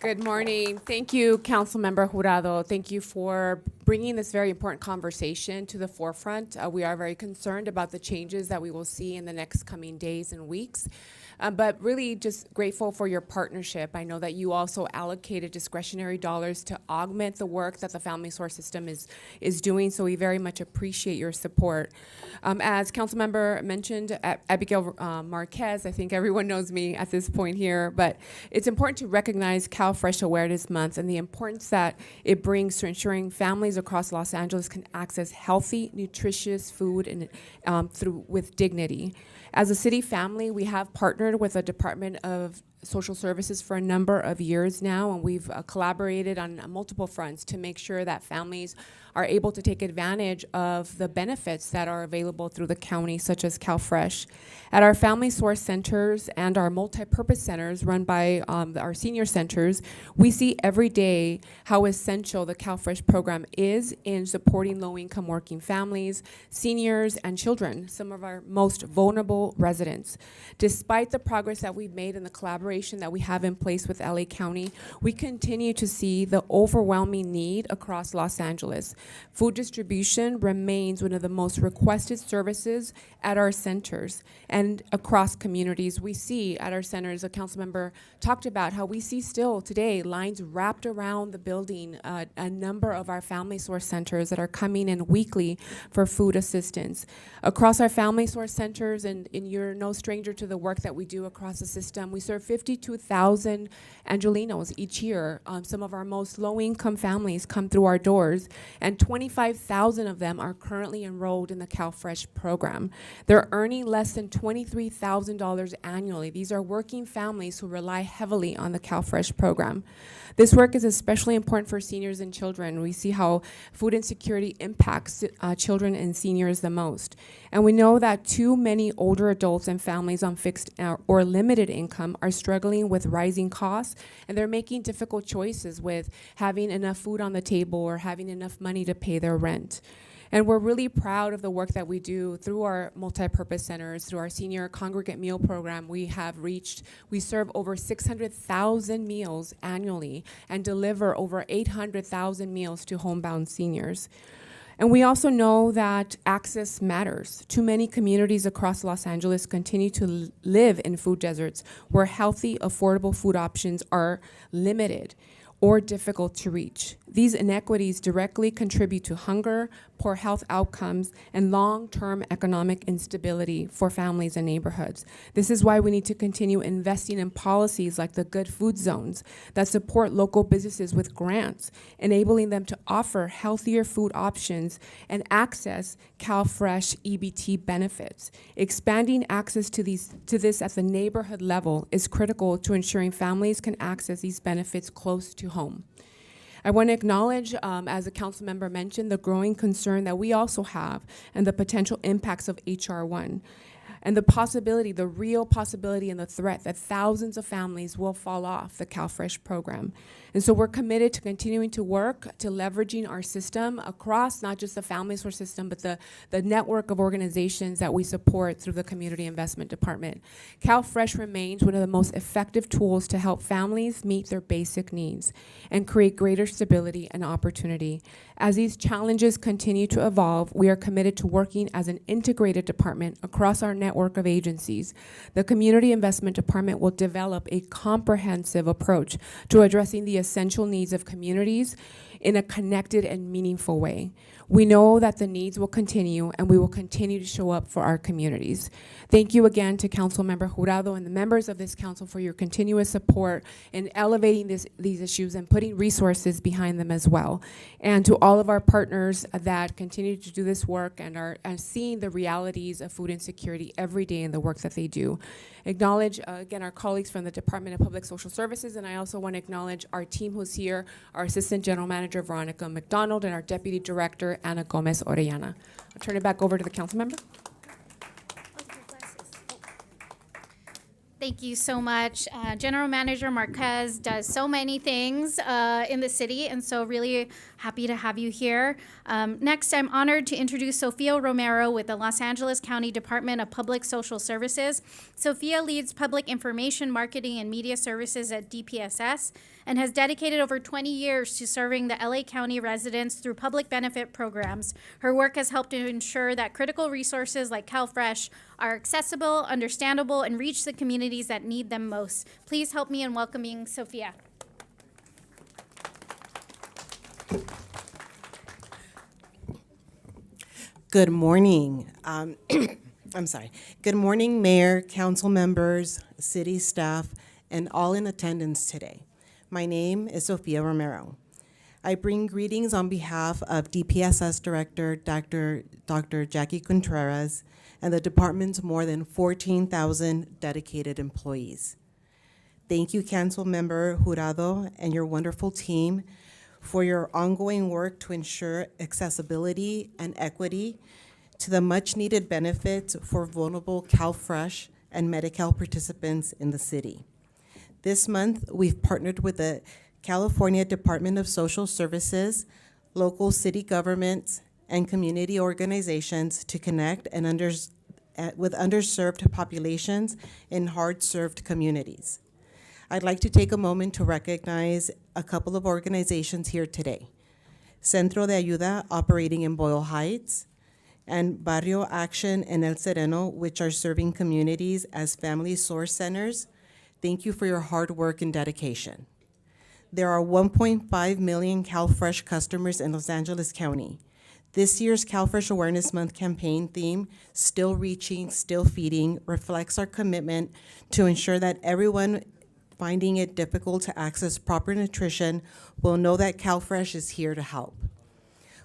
Good morning. Thank you, Councilmember Jurado. Thank you for bringing this very important conversation to the forefront. We are very concerned about the changes that we will see in the next coming days and weeks. But really just grateful for your partnership. I know that you also allocated discretionary dollars to augment the work that the Family Source System is doing, so we very much appreciate your support. As Councilmember mentioned, Abigail Marquez, I think everyone knows me at this point here, but it's important to recognize CalFresh Awareness Month and the importance that it brings to ensuring families across Los Angeles can access healthy, nutritious food and with dignity. As a city family, we have partnered with the Department of Social Services for a number of years now, and we've collaborated on multiple fronts to make sure that families are able to take advantage of the benefits that are available through the county, such as CalFresh. At our Family Source Centers and our multi-purpose centers run by our senior centers, we see every day how essential the CalFresh program is in supporting low-income working families, seniors, and children, some of our most vulnerable residents. Despite the progress that we've made in the collaboration that we have in place with LA County, we continue to see the overwhelming need across Los Angeles. Food distribution remains one of the most requested services at our centers and across communities. We see at our centers, a council member talked about how we see still today lines wrapped around the building, a number of our Family Source Centers that are coming in weekly for food assistance. Across our Family Source Centers, and you're no stranger to the work that we do across the system, we serve 52,000 Angelinos each year. Some of our most low-income families come through our doors, and 25,000 of them are currently enrolled in the CalFresh program. They're earning less than $23,000 annually. These are working families who rely heavily on the CalFresh program. This work is especially important for seniors and children. We see how food insecurity impacts children and seniors the most. And we know that too many older adults and families on fixed or limited income are struggling with rising costs, and they're making difficult choices with having enough food on the table or having enough money to pay their rent. And we're really proud of the work that we do through our multi-purpose centers, through our senior congregate meal program. We serve over 600,000 meals annually and deliver over 800,000 meals to homebound seniors. And we also know that access matters. Too many communities across Los Angeles continue to live in food deserts where healthy, affordable food options are limited or difficult to reach. These inequities directly contribute to hunger, poor health outcomes, and long-term economic instability for families and neighborhoods. This is why we need to continue investing in policies like the Good Food Zones that support local businesses with grants, enabling them to offer healthier food options and access CalFresh EBT benefits. Expanding access to this at the neighborhood level is critical to ensuring families can access these benefits close to home. I want to acknowledge, as a council member mentioned, the growing concern that we also have and the potential impacts of H.R. 1 and the real possibility and the threat that thousands of families will fall off the CalFresh program. And so we're committed to continuing to work to leveraging our system across not just the Family Source system, but the network of organizations that we support through the Community Investment Department. CalFresh remains one of the most effective tools to help families meet their basic needs and create greater stability and opportunity. As these challenges continue to evolve, we are committed to working as an integrated department across our network of agencies. The Community Investment Department will develop a comprehensive approach to addressing the essential needs of communities in a connected and meaningful way. We know that the needs will continue, and we will continue to show up for our communities. Thank you again to Councilmember Jurado and the members of this council for your continuous support in elevating these issues and putting resources behind them as well. And to all of our partners that continue to do this work and are seeing the realities of food insecurity every day in the work that they do. Acknowledge, again, our colleagues from the Department of Public Social Services, and I also want to acknowledge our team who's here, our Assistant General Manager, Veronica McDonald, and our Deputy Director, Ana Gomez Orellana. I'll turn it back over to the council member. Thank you so much. General Manager Marquez does so many things in the city, and so really happy to have you here. Next, I'm honored to introduce Sofia Romero with the Los Angeles County Department of Public Social Services. Sofia leads public information, marketing, and media services at DPSS and has dedicated over 20 years to serving the LA County residents through public benefit programs. Her work has helped to ensure that critical resources like CalFresh are accessible, understandable, and reach the communities that need them most. Please help me in welcoming Sofia. Good morning. I'm sorry. Good morning, Mayor, council members, city staff, and all in attendance today. My name is Sofia Romero. I bring greetings on behalf of DPSS Director Dr. Jackie Contreras and the department's more than 14,000 dedicated employees. Thank you, Council Member Jurado and your wonderful team for your ongoing work to ensure accessibility and equity to the much-needed benefits for vulnerable CalFresh and Medi-Cal participants in the city. This month, we've partnered with the California Department of Social Services, local city governments, and community organizations to connect with underserved populations in hard-served communities. I'd like to take a moment to recognize a couple of organizations here today. Centro de Ayuda, operating in Boyle Heights, and Barrio Action in El Sereno, which are serving communities as family source centers. Thank you for your hard work and dedication. There are 1.5 million CalFresh customers in Los Angeles County. This year's CalFresh Awareness Month campaign theme, Still Reaching, Still Feeding, reflects our commitment to ensure that everyone finding it difficult to access proper nutrition will know that CalFresh is here to help.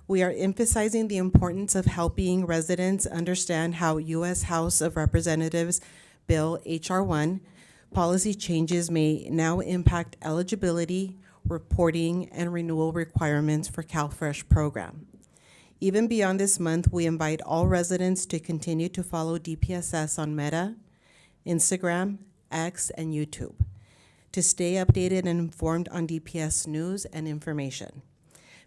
We are emphasizing the importance of helping residents understand how U.S. House of Representatives Bill H.R. 1 policy changes may now impact eligibility, reporting, and renewal requirements for CalFresh program. Even beyond this month, we invite all residents to continue to follow DPSS on Meta, Instagram, X, and YouTube to stay updated and informed on DPS news and information.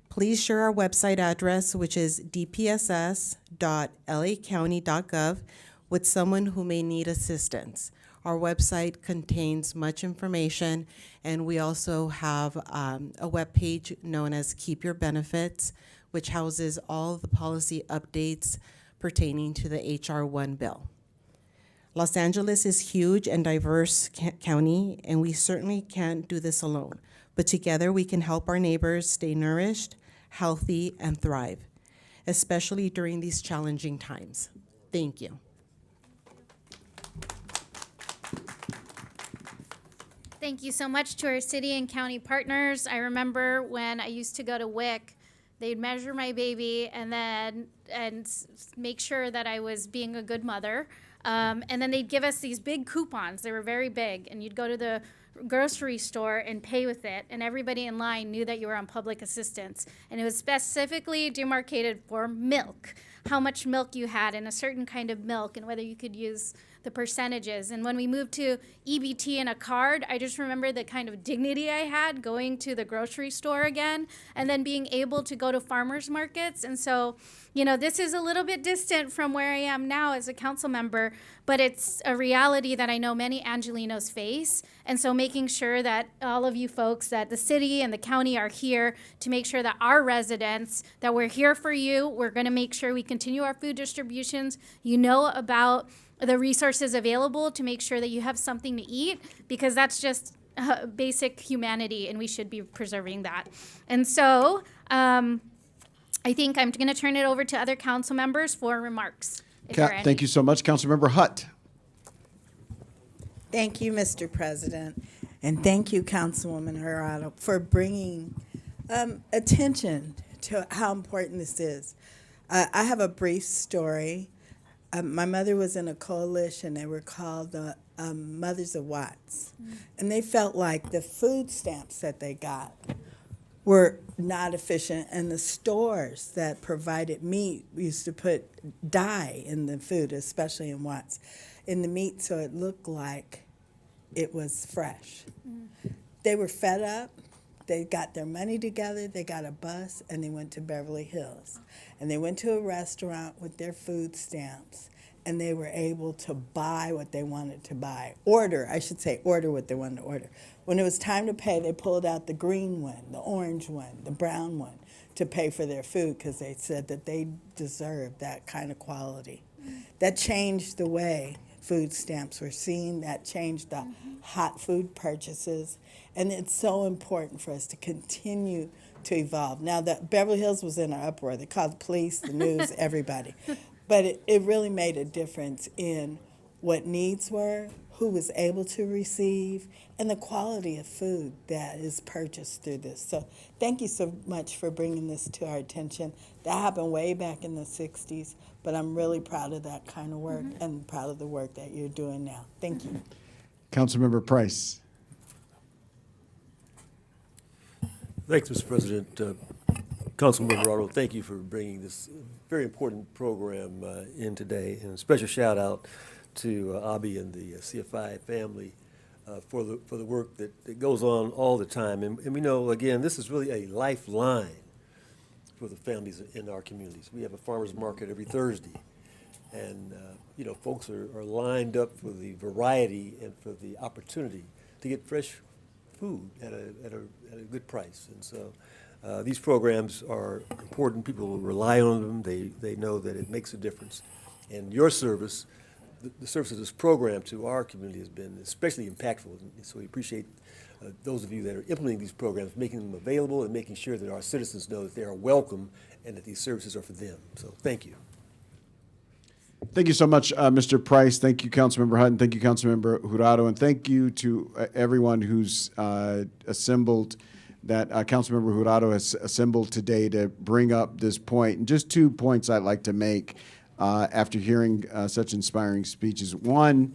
Please share our website address, which is dpss.lacounty.gov, with someone who may need assistance. Our website contains much information, and we also have a webpage known as Keep Your Benefits, which houses all the policy updates pertaining to the H.R. 1 bill. Los Angeles is huge and diverse county, and we certainly can't do this alone. But together we can help our neighbors stay nourished, healthy, and thrive, especially during these challenging times. Thank you. Thank you so much to our city and county partners. I remember when I used to go to WIC, they'd measure my baby and make sure that I was being a good mother. And then they'd give us these big coupons. They were very big, and you'd go to the grocery store and pay with it, and everybody in line knew that you were on public assistance. And it was specifically demarcated for milk, how much milk you had and a certain kind of milk, and whether you could use the percentages. And when we moved to EBT and a card, I just remember the kind of dignity I had going to the grocery store again, and then being able to go to farmers markets. And so, you know, this is a little bit distant from where I am now as a council member, but it's a reality that I know many Angelinos face. And so making sure that all of you folks, that the city and the county are here to make sure that our residents, that we're here for you. We're gonna make sure we continue our food distributions. You know about the resources available to make sure that you have something to eat, because that's just basic humanity, and we should be preserving that. And so I think I'm going to turn it over to other council members for remarks. Thank you so much. Councilmember Hutt. Thank you, Mr. President, and thank you, Councilwoman Jurado, for bringing attention to how important this is. I have a brief story. My mother was in a coalition. They were called the Mothers of Watts. And they felt like the food stamps that they got were not efficient, and the stores that provided meat used to put dye in the food, especially in Watts, in the meat, so it looked like it was fresh. They were fed up. They got their money together, they got a bus, and they went to Beverly Hills. And they went to a restaurant with their food stamps, and they were able to buy what they wanted to buy. Order what they wanted to order. When it was time to pay, they pulled out the green one, the orange one, the brown one to pay for their food, because they said that they deserved that kind of quality. That changed the way food stamps were seen. That changed the hot food purchases. And it's so important for us to continue to evolve. Now, that Beverly Hills was in an uproar. They called the police, the news, everybody. But it really made a difference in what needs were, who was able to receive, and the quality of food that is purchased through this. So thank you so much for bringing this to our attention. That happened way back in the 60s, but I'm really proud of that kind of work and proud of the work that you're doing now. Thank you. Councilmember Price. Thanks, Mr. President. Councilman Jurado, thank you for bringing this very important program in today. And a special shout out to Abby and the CFI family for the work that goes on all the time. And we know, again, this is really a lifeline for the families in our communities. We have a farmer's market every Thursday. And, you know, folks are lined up for the variety and for the opportunity to get fresh food at a good price. And so these programs are important. People rely on them. They know that it makes a difference. And your service, the service of this program to our community has been especially impactful. And so we appreciate those of you that are implementing these programs, making them available and making sure that our citizens know that they are welcome and that these services are for them. So thank you. Thank you so much, Mr. Price. Thank you, Councilmember Hutton. Thank you, Councilmember Jurado. And thank you to everyone who's assembled, that Councilmember Jurado has assembled today to bring up this point. And just 2 points I'd like to make after hearing such inspiring speeches. One,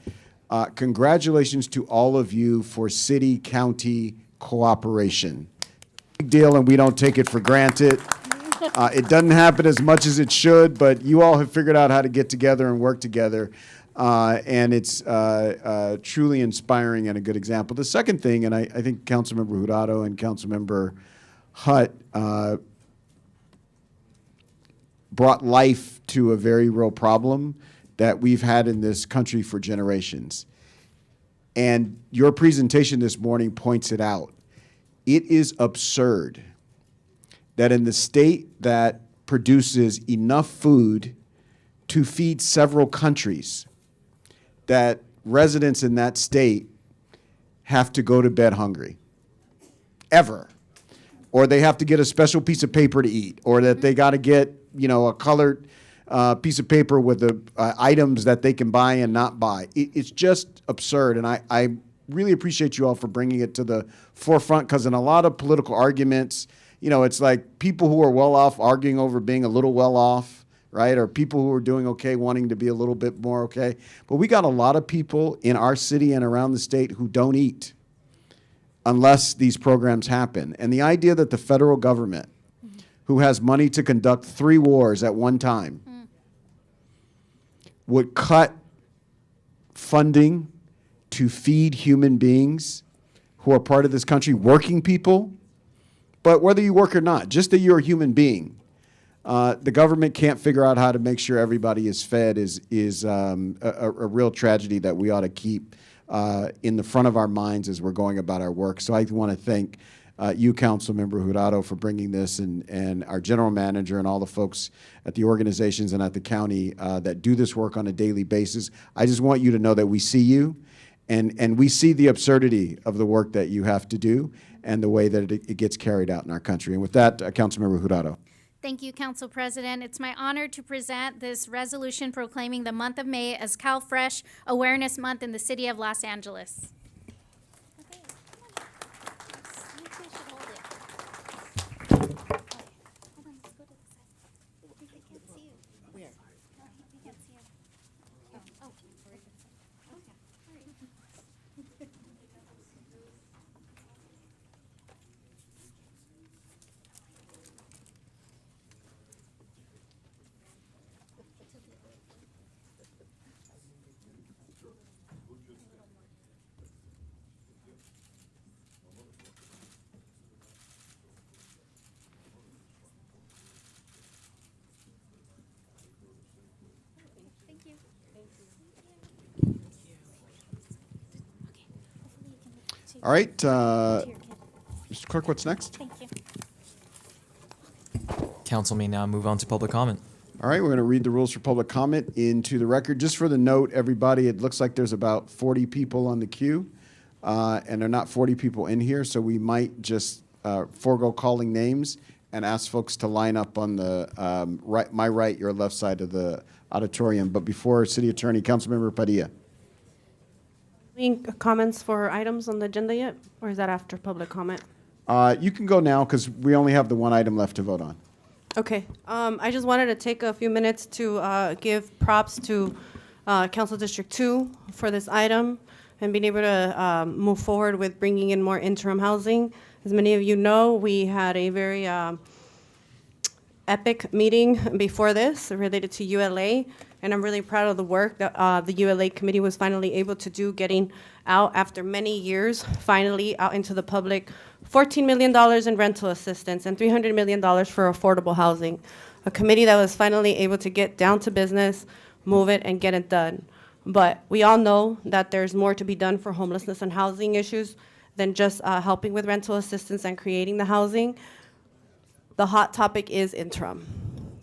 congratulations to all of you for city-county cooperation. Big deal, and we don't take it for granted. It doesn't happen as much as it should, but you all have figured out how to get together and work together, and it's truly inspiring and a good example. The second thing, and I think Councilmember Jurado and Councilmember Hutt brought life to a very real problem that we've had in this country for generations. And your presentation this morning points it out. It is absurd that in the state that produces enough food to feed several countries, that residents in that state have to go to bed hungry, ever. Or they have to get a special piece of paper to eat, or that they got to get, a colored piece of paper with the items that they can buy and not buy. It's just absurd, and I really appreciate you all for bringing it to the forefront, because in a lot of political arguments, it's like people who are well off arguing over being a little well off, right? Or people who are doing okay wanting to be a little bit more okay. But we got a lot of people in our city and around the state who don't eat unless these programs happen. And the idea that the federal government, who has money to conduct 3 wars at one time, would cut funding to feed human beings who are part of this country, working people, but whether you work or not, just that you're a human being, the government can't figure out how to make sure everybody is fed is a real tragedy that we ought to keep in the front of our minds as we're going about our work. So I want to thank you, Councilmember Jurado, for bringing this, and our general manager and all the folks at the organizations and at the county that do this work on a daily basis. I just want you to know that we see you, and we see the absurdity of the work that you have to do and the way that it gets carried out in our country. And with that, Councilmember Jurado. Thank you, Council President. It's my honor to present this resolution proclaiming the month of May as CalFresh Awareness Month in the city of Los Angeles. All right, Mr. Clerk, what's next? Thank you. Council may now move on to public comment. All right, we're going to read the rules for public comment into the record. Just for the note, everybody, it looks like there's about 40 people on the queue, and there are not 40 people in here, so we might just forego calling names and ask folks to line up on the my right, your left side of the auditorium. But before City Attorney, Councilmember Padilla. Any comments for items on the agenda yet, or is that after public comment? You can go now because we only have the one item left to vote on. Okay. I just wanted to take a few minutes to give props to Council District 2 for this item and being able to move forward with bringing in more interim housing. As many of you know, we had a very epic meeting before this related to ULA, and I'm really proud of the work that the ULA committee was finally able to do, getting out after many years, finally out into the public, $14 million in rental assistance and $300 million for affordable housing. A committee that was finally able to get down to business, move it, and get it done. But we all know that there's more to be done for homelessness and housing issues than just helping with rental assistance and creating the housing. The hot topic is interim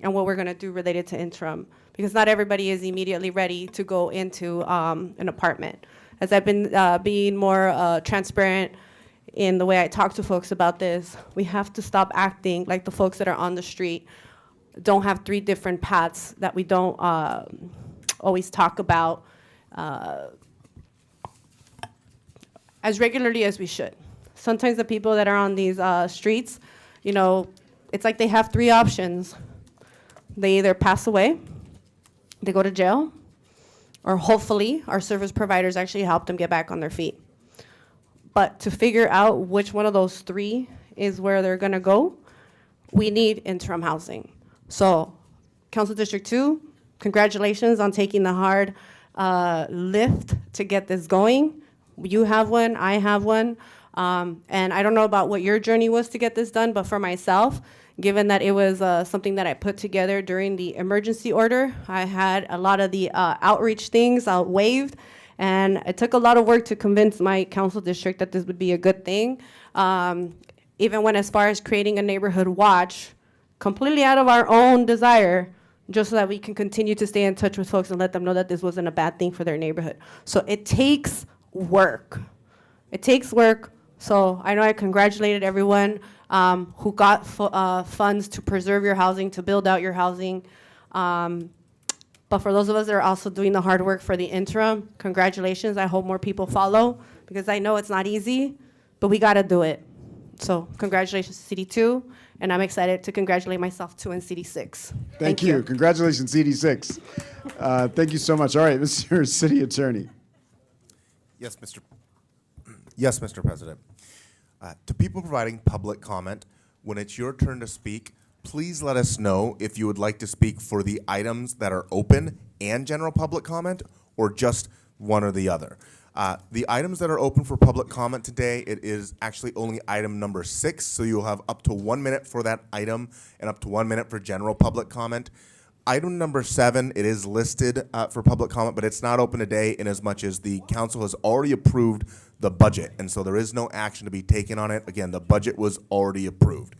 and what we're going to do related to interim, because not everybody is immediately ready to go into an apartment. As I've been being more transparent in the way I talk to folks about this, we have to stop acting like the folks that are on the street don't have 3 different paths that we don't always talk about as regularly as we should. Sometimes the people that are on these streets, you know, it's like they have three options. They either pass away, they go to jail, or hopefully our service providers actually help them get back on their feet. But to figure out which one of those three is where they're gonna go, we need interim housing. So, Council District 2, congratulations on taking the hard lift to get this going. You have one, I have one. And I don't know about what your journey was to get this done, but for myself, given that it was something that I put together during the emergency order, I had a lot of the outreach things waived, and it took a lot of work to convince my council district that this would be a good thing. Even went as far as creating a neighborhood watch, completely out of our own desire, just so that we can continue to stay in touch with folks and let them know that this wasn't a bad thing for their neighborhood. So it takes work. It takes work. So I know I congratulated everyone who got funds to preserve your housing, to build out your housing. But for those of us that are also doing the hard work for the interim, congratulations. I hope more people follow, because I know it's not easy, but we got to do it. So congratulations to CD2, and I'm excited to congratulate myself too in CD6. Thank you. Congratulations, CD6. Thank you so much. All right, Mr. City Attorney. Yes, Mr. President. To people providing public comment, when it's your turn to speak, please let us know if you would like to speak for the items that are open and general public comment, or just one or the other. The items that are open for public comment today, it is actually only item number 6, so you'll have up to 1 minute for that item and up to 1 minute for general public comment. Item number 7, it is listed for public comment, but it's not open today in as much as the council has already approved the budget, and so there is no action to be taken on it. Again, the budget was already approved.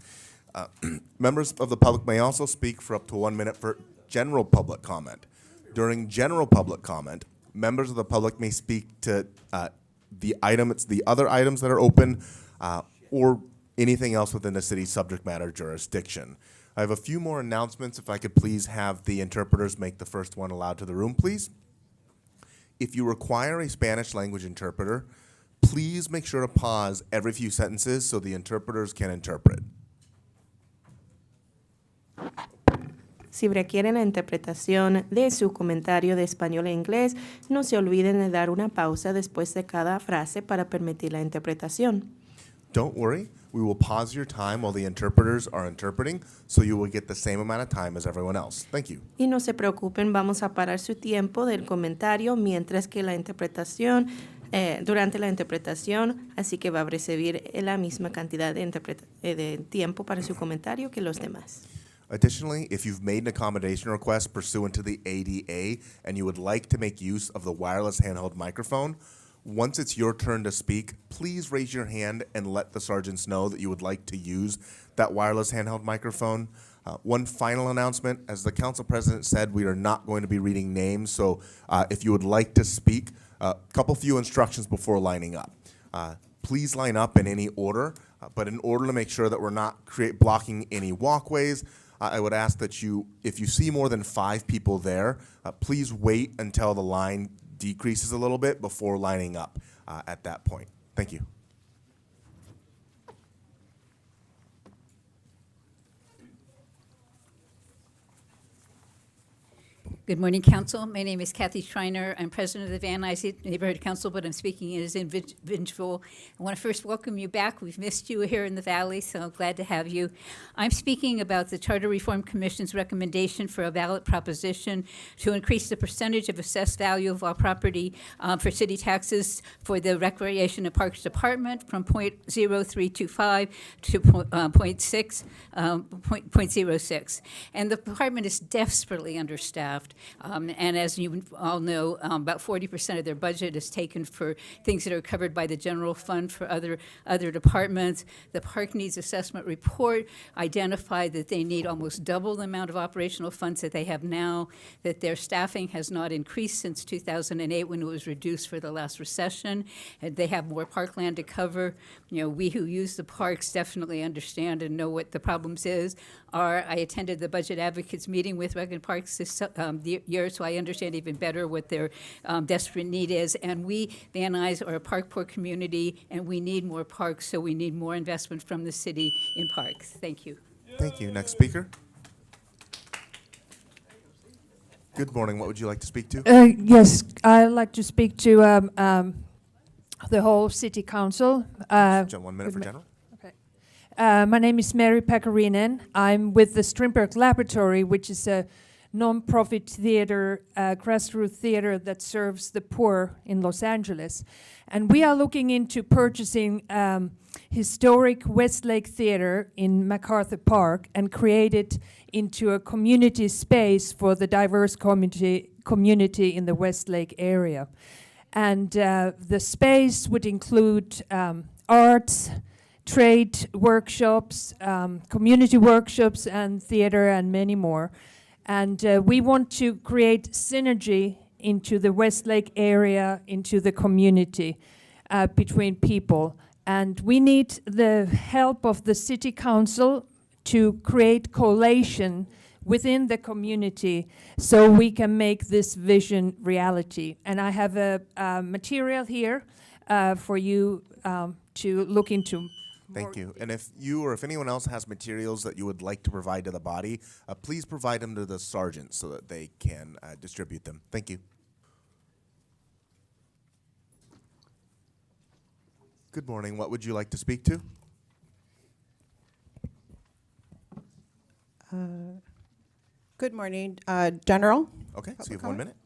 Members of the public may also speak for up to 1 minute for general public comment. During general public comment, members of the public may speak to the other items that are open, or anything else within the city's subject matter jurisdiction. I have a few more announcements. If I could please have the interpreters make the first one aloud to the room, please. If you require a Spanish language interpreter, please make sure to pause every few sentences so the interpreters can interpret. Si requieren la interpretación de su comentario de español e inglés, no se olviden de dar una pausa después de cada frase para permitir la interpretación. Don't worry, we will pause your time while the interpreters are interpreting, so you will get the same amount of time as everyone else. Thank you. Y no se preocupen, vamos a parar su tiempo del comentario mientras que la interpretación, durante la interpretación, así que va a recibir la misma cantidad de tiempo para su comentario que los demás. Additionally, if you've made an accommodation request pursuant to the ADA and you would like to make use of the wireless handheld microphone, once it's your turn to speak, please raise your hand and let the sergeants know that you would like to use that wireless handheld microphone. One final announcement, as the council president said, we are not going to be reading names, so if you would like to speak, a couple few instructions before lining up. Please line up in any order, but in order to make sure that we're not blocking any walkways, I would ask that if you see more than 5 people there, please wait until the line decreases a little bit before lining up at that point. Thank you. Good morning, Council. My name is Kathy Schreiner. I'm president of the Van Nuys Neighborhood Council, but I'm speaking as individual. I want to first welcome you back. We've missed you here in the Valley, so I'm glad to have you. I'm speaking about the Charter Reform Commission's recommendation for a ballot proposition to increase the percentage of assessed value of all property for city taxes for the Recreation and Parks Department from 0.0325 to 0.06. And the department is desperately understaffed. And as you all know, about 40% of their budget is taken for things that are covered by the general fund for other departments. The Park Needs Assessment Report identified that they need almost double the amount of operational funds that they have now, that their staffing has not increased since 2008 when it was reduced for the last recession, and they have more parkland to cover. You know, we who use the parks definitely understand and know what the problems is. I attended the Budget Advocates meeting with Rec and Parks years, so I understand even better what their desperate need is. And we, Van Nuys, are a park poor community, and we need more parks, so we need more investment from the city in parks. Thank you. Thank you. Next speaker. Good morning. What would you like to speak to? Yes, I'd like to speak to the whole city council. 1 minute for general. Okay. My name is Mary Pekarinen. I'm with the Strindberg Laboratory, which is a non-profit theater, grassroots theater that serves the poor in Los Angeles. And we are looking into purchasing historic Westlake Theater in MacArthur Park and create it into a community space for the diverse community in the Westlake area. And the space would include arts, trade workshops, community workshops, and theater, and many more. And we want to create synergy into the Westlake area, into the community, between people. And we need the help of the city council to create coalition within the community so we can make this vision reality. And I have a material here for you to look into. Thank you. And if you or if anyone else has materials that you would like to provide to the body, please provide them to the sergeant so that they can distribute them. Thank you. Good morning. What would you like to speak to? Good morning, General. Okay, so you have 1 minute.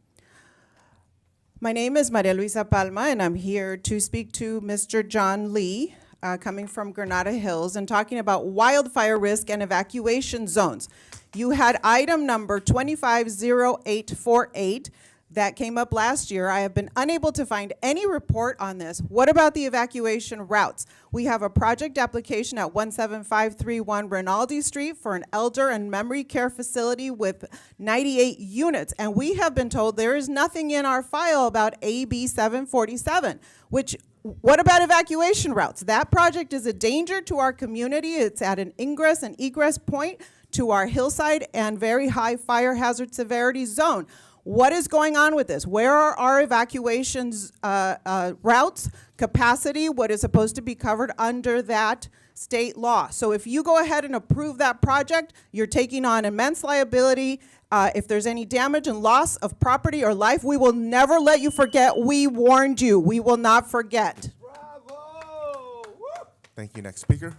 My name is Maria Luisa Palma, and I'm here to speak to Mr. John Lee, coming from Granada Hills, and talking about wildfire risk and evacuation zones. You had item number 250848 that came up last year. I have been unable to find any report on this. What about the evacuation routes? We have a project application at 17531 Rinaldi Street for an elder and memory care facility with 98 units. And we have been told there is nothing in our file about AB 747, which, what about evacuation routes? That project is a danger to our community. It's at an ingress and egress point to our hillside and very high fire hazard severity zone. What is going on with this? Where are our evacuations routes, capacity, what is supposed to be covered under that state law? So if you go ahead and approve that project, you're taking on immense liability. If there's any damage and loss of property or life, we will never let you forget. We warned you. We will not forget. Thank you. Next speaker.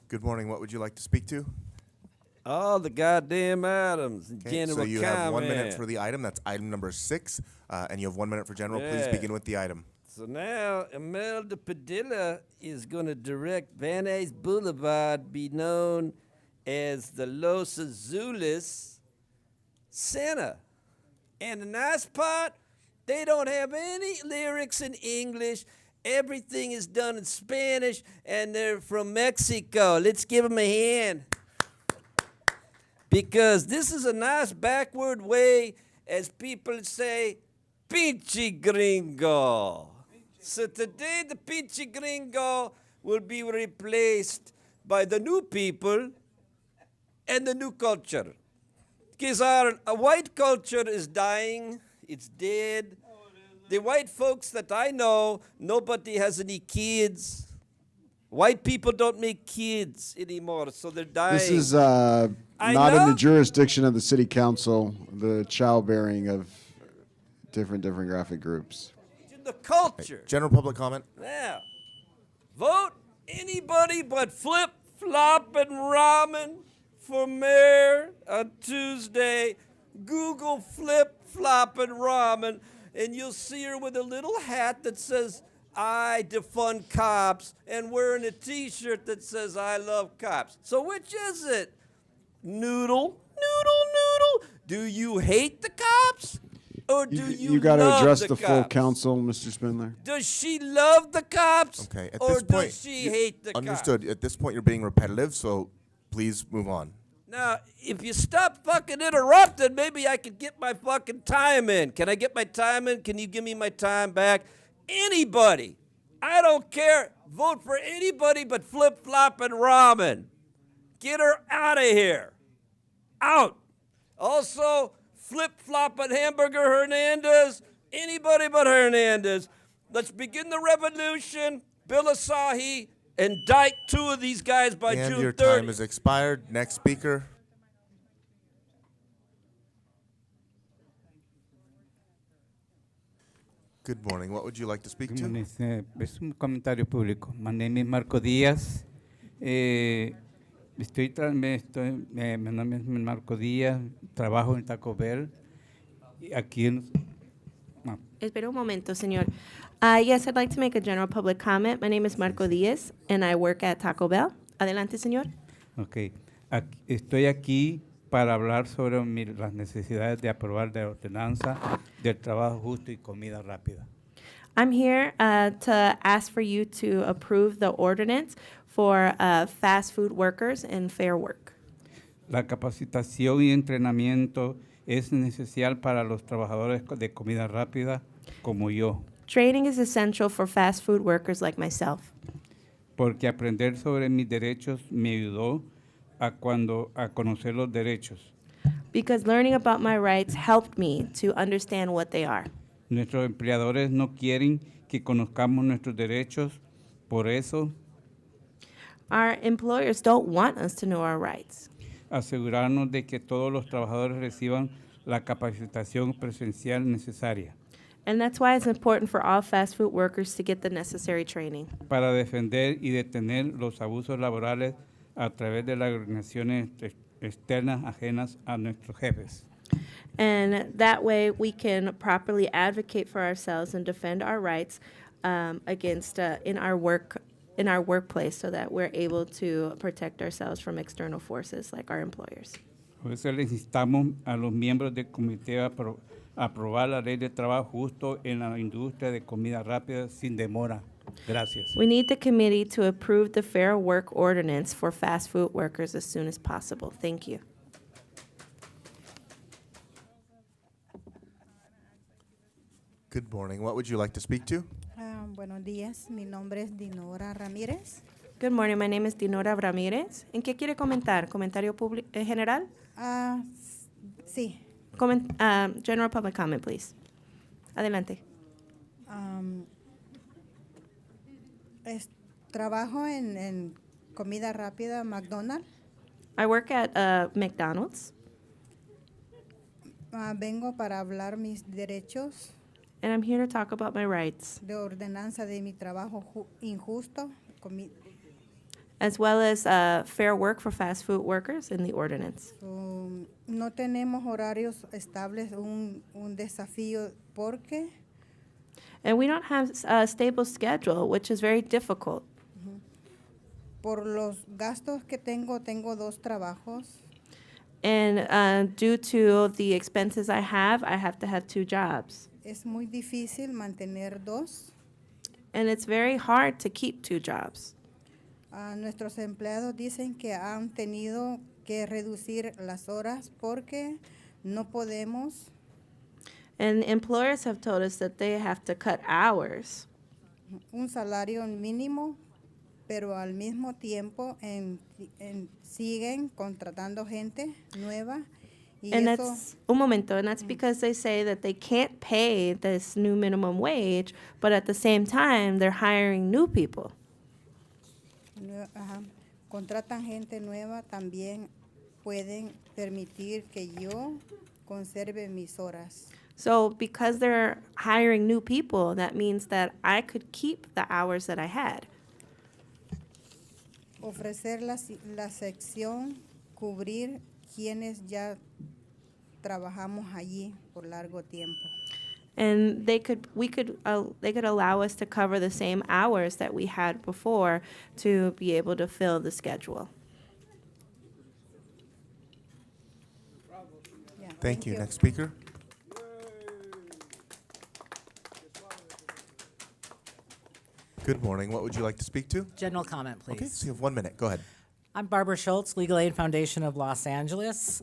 Good morning. What would you like to speak to? All the goddamn items. Okay, General so you have 1 minute comment. for the item. That's item number 6. And you have 1 minute for general. Please Yeah. begin with the item. So now Imelda Padilla is going to direct Van Nuys Boulevard be known as the Los Azules Center. And the nice part, they don't have any lyrics in English. Everything is done in Spanish, and they're from Mexico. Let's give them a hand. Because this is a nice backward way, as people say, pinche gringo. So today the pinche gringo will be replaced by the new people and the new culture. Because our white culture is dying, it's dead. The white folks that I know, nobody has any kids. White people don't make kids anymore, so they're dying. This is not in know. the jurisdiction of the city council, the childbearing of different graphic groups. It's in the culture. General public comment. Now, vote anybody but Flip Flop and Ramen for mayor on Tuesday. Google Flip Flop and Ramen, and you'll see her with a little hat that says, I defund cops, and wearing a t-shirt that says, I love cops. So which is it? Noodle? Do you hate the cops? Or do you got to love address the the full cops? council, Mr. Spindler. Does she love the cops? Okay. At or this point, does she hate the cops? understood. At this point, you're being repetitive, so please move on. Now, if you stop fucking interrupting, maybe I could get my fucking time in. Can I get my time in? Can you give me my time back? Anybody, I don't care. vote for anybody but Flip Flop and Ramen. Get her out of here. Out. Also, Flip Flop and Hamburger Hernandez. Anybody but Hernandez. Let's begin the revolution. Bill Asahi, indict 2 of these guys by And June 30th. your time has expired. Next speaker. Good morning. What would you like to speak to? Es un comentario público. My name is Marco Díaz. Mi nombre es Marco Díaz. Trabajo en Taco Bell. Aquí en... Espera un momento, señor. Yes, I'd like to make a general public comment. My name is Marco Díaz, and I work at Taco Bell. Adelante, señor. Okay. Estoy aquí para hablar sobre las necesidades de aprobar la ordenanza del trabajo justo y comida rápida. I'm here to ask for you to approve the ordinance for fast food workers and fair work. La capacitación y entrenamiento es esencial para los trabajadores de comida rápida como yo, Training is essential for fast food workers like myself. porque aprender sobre mis derechos me ayudó a conocer los derechos. Because learning about my rights helped me to understand what they are. Nuestros empleadores no quieren que conozcamos nuestros derechos, por eso Our employers don't want us to know our rights. asegurarnos de que todos los trabajadores reciban la capacitación presencial necesaria And that's why it's important for all fast food workers to get the necessary training para defender y detener los abusos laborales a través de las organizaciones externas ajenas a nuestros jefes. And that way we can properly advocate for ourselves and defend our rights against in our workplace so that we're able to protect ourselves from external forces like our employers. Por eso les instamos a los miembros del comité a aprobar la ley de trabajo justo en la industria de comida rápida sin demora. Gracias. We need the committee to approve the Fair Work Ordinance for fast food workers as soon as possible. Thank you. Good morning. What would you like to speak to? Buenos días, mi nombre es Dinora Ramírez. Good morning, my name is Dinora Ramírez. ¿En qué quiere comentar? ¿Comentario general? Sí. General public comment, please. Adelante. Trabajo en comida rápida McDonald's. I work at McDonald's. Vengo para hablar mis derechos. And I'm here to talk about my rights. De ordenanza de mi trabajo injusto. As well as fair work for fast food workers in the ordinance. No tenemos horarios estables, un desafío porque. And we don't have a stable schedule, which is very difficult. Por los gastos que tengo 2 trabajos. And due to the expenses I have to have 2 jobs. Es muy difícil mantener 2. And it's very hard to keep 2 jobs. Nuestros empleados dicen que han tenido que reducir las horas porque no podemos. And employers have told us that they have to cut hours. Un salario mínimo, pero al mismo tiempo siguen contratando gente nueva. And that's un momento, and that's because they say that they can't pay this new minimum wage, but at the same time they're hiring new people. Contratan gente nueva, también pueden permitir que yo conserve mis horas. So because they're hiring new people, that means that I could keep the hours that I had. Ofrecer la sección, cubrir quienes ya trabajamos allí por largo tiempo. And they could allow us to cover the same hours that we had before to be able to fill the schedule. Thank you. Next speaker. Good morning. What would you like to speak to? General comment, please. Okay, so you have 1 minute. Go ahead. I'm Barbara Schultz, Legal Aid Foundation of Los Angeles.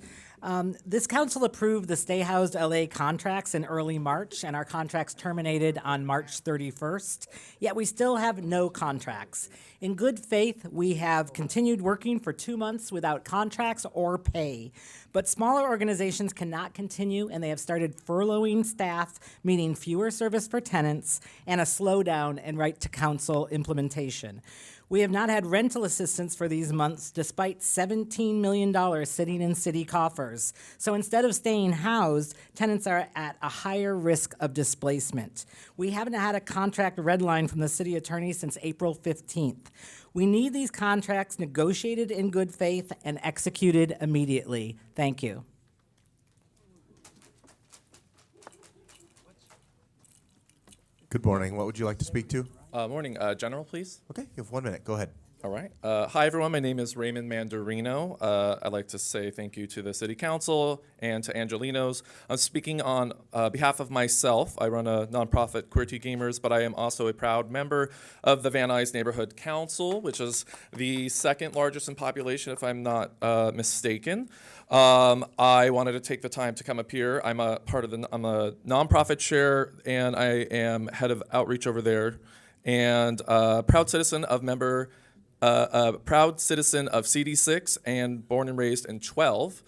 This council approved the Stay Housed LA contracts in early March, and our contracts terminated on March 31st, yet we still have no contracts. In good faith, we have continued working for 2 months without contracts or pay. But smaller organizations cannot continue, and they have started furloughing staff, meaning fewer service for tenants and a slowdown in right to counsel implementation. We have not had rental assistance for these months despite $17 million sitting in city coffers. So instead of staying housed, tenants are at a higher risk of displacement. We haven't had a contract red line from the city attorney since April 15th. We need these contracts negotiated in good faith and executed immediately. Thank you. Good morning. What would you like to speak to? Morning. General, please. Okay, you have 1 minute. Go ahead. All right. Hi, everyone. My name is Raymond Mandarino. I'd like to say thank you to the City Council and to Angelinos. I'm speaking on behalf of myself. I run a nonprofit, QWERTY Gamers, but I am also a proud member of the Van Nuys Neighborhood Council, which is the second largest in population, if I'm not mistaken. I wanted to take the time to come up here. I'm a nonprofit chair, and I am head of outreach over there, and proud citizen of CD6 and born and raised in 12.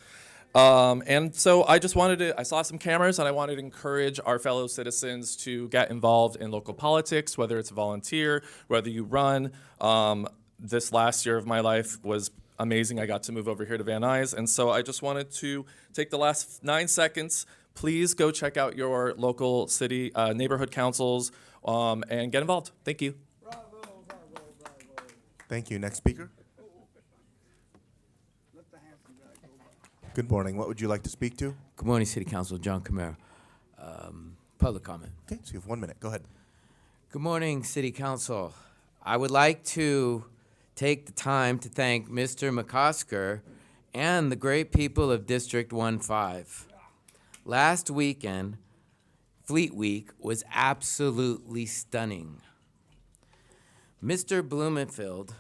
And so I just I saw some cameras and I wanted to encourage our fellow citizens to get involved in local politics, whether it's volunteer, whether you run. This last year of my life was amazing. I got to move over here to Van Nuys. And so I just wanted to take the last 9 seconds. Please go check out your local city neighborhood councils and get involved. Thank you. Thank you. Next speaker. Good morning. What would you like to speak to? Good morning, City Council. John Camara. Public comment. Okay, so you have 1 minute. Go ahead. Good morning, City Council. I would like to take the time to thank Mr. McCosker and the great people of District 15. Last weekend, Fleet Week was absolutely stunning. Mr. Blumenfield,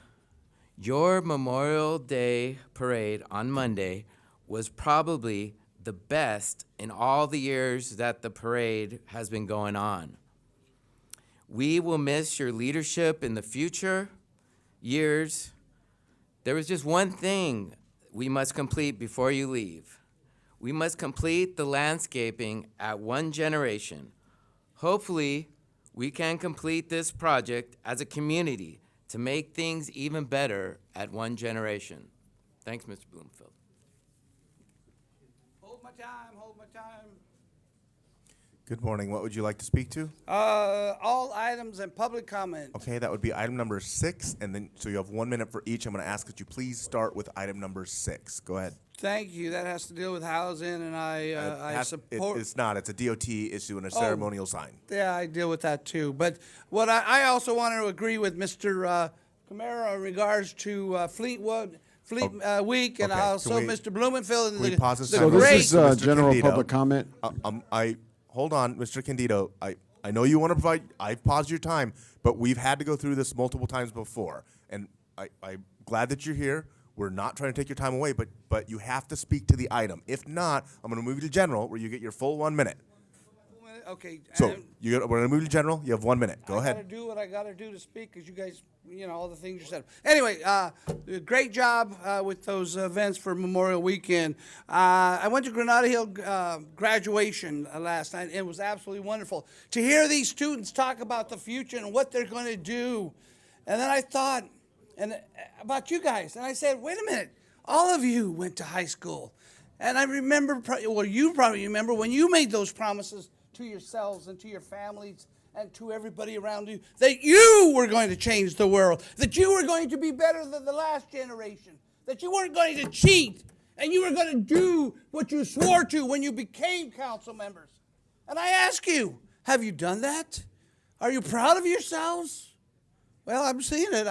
your Memorial Day parade on Monday was probably the best in all the years that the parade has been going on. We will miss your leadership in the future years. There was just one thing we must complete before you leave. We must complete the landscaping at One Generation. Hopefully, we can complete this project as a community to make things even better at One Generation. Thanks, Mr. Bloomfield. Hold my time, hold my time. Good morning. What would you like to speak to? All items and public comment. Okay, that would be item number 6, and then so you have 1 minute for each. I'm going to ask that you please start with item number 6. Go ahead. Thank you. That has to deal with housing, and I support. It's not. It's a DOT issue and a ceremonial sign. Yeah, I deal with that too. But what I also want to agree with Mr. Camara in regards to Fleet Week, and Okay, also can we- Mr. Blumenfield and Can we pause this the time? So great. this is Mr. general Candido. public comment. Hold on, Mr. Candido. I know you want to provide. I've paused your time, but we've had to go through this multiple times before, and I'm glad that you're here. We're not trying to take your time away, but you have to speak to the item. If not, I'm going to move you to general, where you get your full 1 minute. Okay. So we're going to move you to general. You have 1 minute. Go ahead. I got to do what I got to do to speak, because you guys, all the things you said. Anyway, great job with those events for Memorial Weekend. I went to Granada Hill graduation last night, and it was absolutely wonderful to hear these students talk about the future and what they're going to do. And then I thought about you guys, and I said, wait a minute, all of you went to high school. And I remember, you probably remember when you made those promises to yourselves and to your families and to everybody around you, that you were going to change the world, that you were going to be better than the last generation, that you weren't going to cheat, and you were going to do what you swore to when you became council members. And I ask you, have you done that? Are you proud of yourselves? Well, I'm seeing it.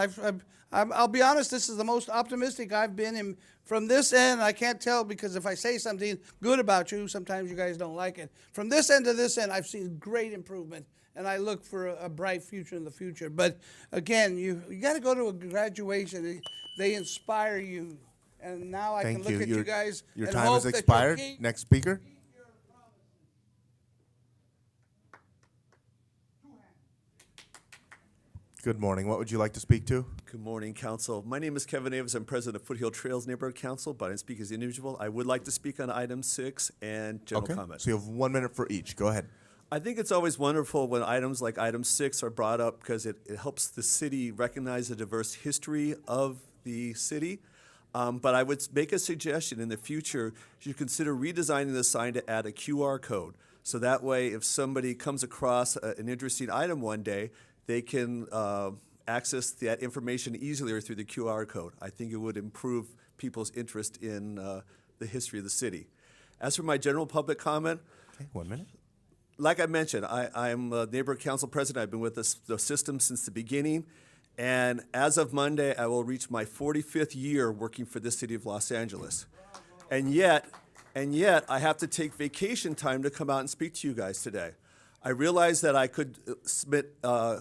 I'll be honest, this is the most optimistic I've been in from this end. I can't tell, because if I say something good about you, sometimes you guys don't like it. From this end to this end, I've seen great improvement, and I look for a bright future in the future. But again, you got to go to a graduation. They inspire you. and now I can Thank look you. at you guys Your and time hope has that you'll expired. keep- Next speaker. Good morning. What would you like to speak to? Good morning, Council. My name is Kevin Davis. I'm President of Foothill Trails Neighborhood Council, but I speak as an individual. I would like to speak on item 6 and general Okay. comment. So you have 1 minute for each. Go ahead. I think it's always wonderful when items like item 6 are brought up because it helps the city recognize the diverse history of the city. But I would make a suggestion in the future, you consider redesigning the sign to add a QR code. So that way, if somebody comes across an interesting item one day, they can access that information easier through the QR code. I think it would improve people's interest in the history of the city. As for my general public comment, Okay, 1 minute. like I mentioned, I'm a neighborhood council president. I've been with the system since the beginning. And as of Monday, I will reach my 45th year working for the city of Los Angeles. And yet, I have to take vacation time to come out and speak to you guys today. I realize that I could submit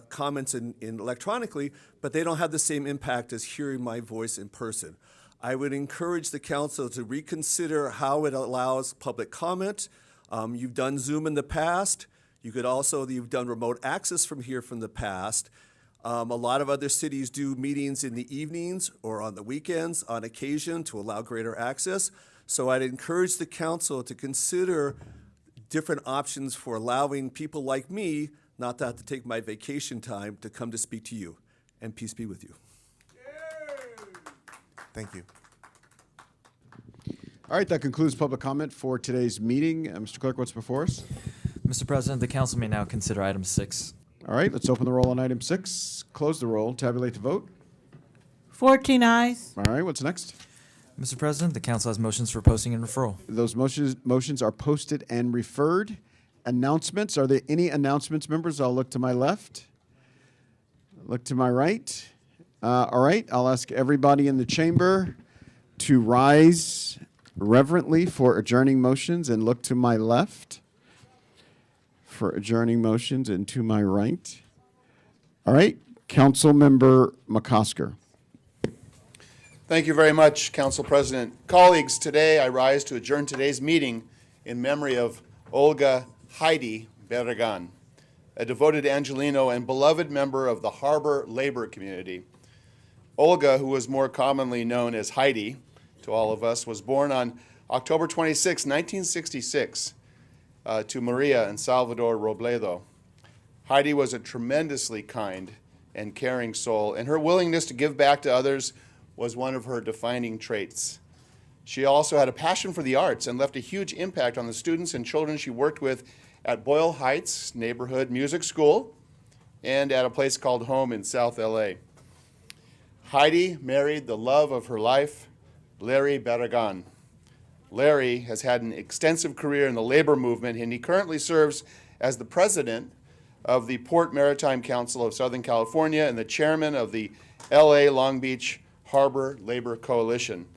comments in electronically, but they don't have the same impact as hearing my voice in person. I would encourage the council to reconsider how it allows public comment. You've done Zoom in the past. You've done remote access from here from the past. A lot of other cities do meetings in the evenings or on the weekends on occasion to allow greater access. So I'd encourage the council to consider different options for allowing people like me not to have to take my vacation time to come to speak to you. And peace be with you. Thank you. All right, that concludes public comment for today's meeting. Mr. Clerk, what's before us? Mr. President, the council may now consider item 6. All right, let's open the roll on item 6, close the roll, tabulate the vote. 14 ayes. All right, what's next? Mr. President, the council has motions for posting and referral. Those motions are posted and referred. Announcements, are there any announcements, members? I'll look to my left, look to my right. All right, I'll ask everybody in the chamber to rise reverently for adjourning motions and look to my left for adjourning motions and to my right. All right, Councilmember McCosker. Thank you very much, Council President. Colleagues, today I rise to adjourn today's meeting in memory of Olga Heidi Barragan, a devoted Angelino and beloved member of the Harbor labor community. Olga, who was more commonly known as Heidi to all of us, was born on October 26, 1966, to Maria and Salvador Robledo. Heidi was a tremendously kind and caring soul, and her willingness to give back to others was one of her defining traits. She also had a passion for the arts and left a huge impact on the students and children she worked with at Boyle Heights Neighborhood Music School and at a place called Home in South LA. Heidi married the love of her life, Larry Barragan. Larry has had an extensive career in the labor movement, and he currently serves as the president of the Port Maritime Council of Southern California and the chairman of the LA Long Beach Harbor Labor Coalition.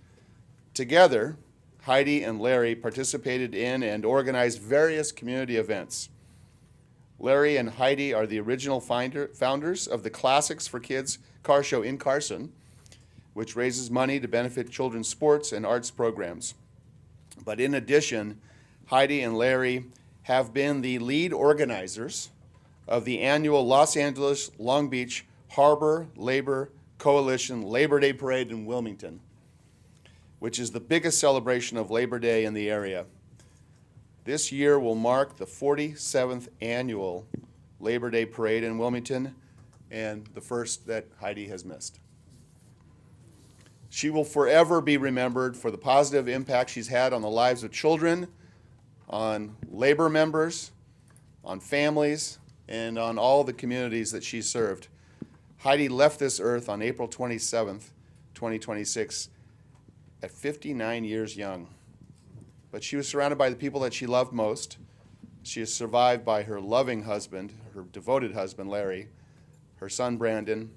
Together, Heidi and Larry participated in and organized various community events. Larry and Heidi are the original founders of the Classics for Kids car show in Carson, which raises money to benefit children's sports and arts programs. But in addition, Heidi and Larry have been the lead organizers of the annual Los Angeles Long Beach Harbor Labor Coalition Labor Day Parade in Wilmington, which is the biggest celebration of Labor Day in the area. This year will mark the 47th annual Labor Day Parade in Wilmington and the first that Heidi has missed. She will forever be remembered for the positive impact she's had on the lives of children, on labor members, on families, and on all the communities that she served. Heidi left this earth on April 27th, 2026, at 59 years young. But she was surrounded by the people that she loved most. She is survived by her loving husband, her devoted husband, Larry, her son, Brandon,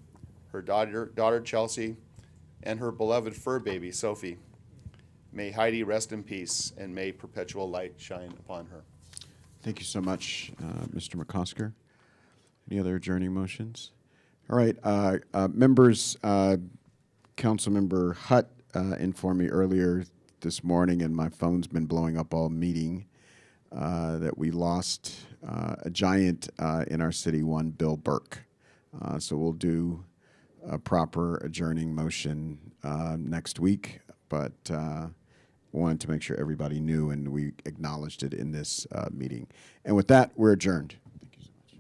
her daughter Chelsea, and her beloved fur baby, Sophie. May Heidi rest in peace, and may perpetual light shine upon her. Thank you so much, Mr. McCosker. Any other adjourning motions? All right, members, Councilmember Hutt informed me earlier this morning, and my phone's been blowing up all meeting, that we lost a giant in our city, one Bill Burke. So we'll do a proper adjourning motion next week, but wanted to make sure everybody knew and we acknowledged it in this meeting. And with that, we're adjourned. Thank you so much.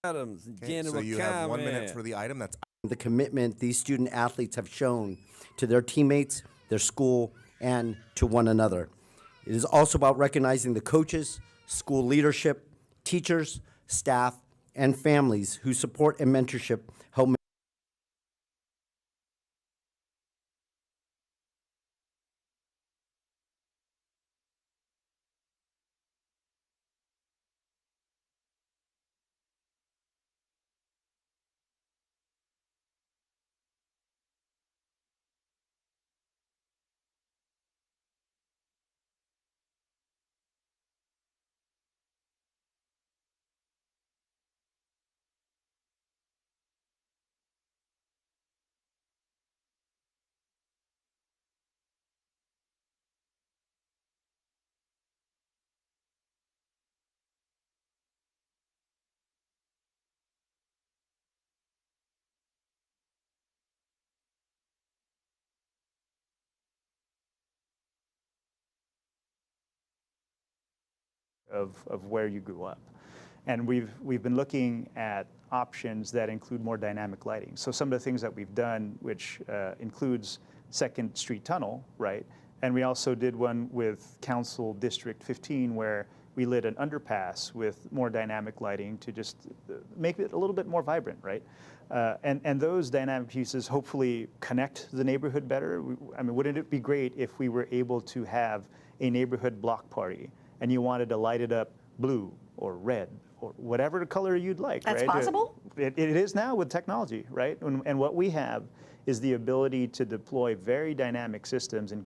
Adams, Okay, general so you have 1 minute comment. for the item. That's The commitment these student athletes have shown to their teammates, their school, and to one another. It is also about recognizing the coaches, school leadership, teachers, staff, and families whose support and mentorship help of where you grew up. And we've been looking at options that include more dynamic lighting. So some of the things that we've done, which includes Second Street Tunnel, right? And we also did one with Council District 15 where we lit an underpass with more dynamic lighting to just make it a little bit more vibrant, right? And those dynamic pieces hopefully connect the neighborhood better. I mean, wouldn't it be great if we were able to have a neighborhood block party and you wanted to light it up blue or red or whatever color you'd like, That's right? possible? It is now with technology, right? And what we have is the ability to deploy very dynamic systems and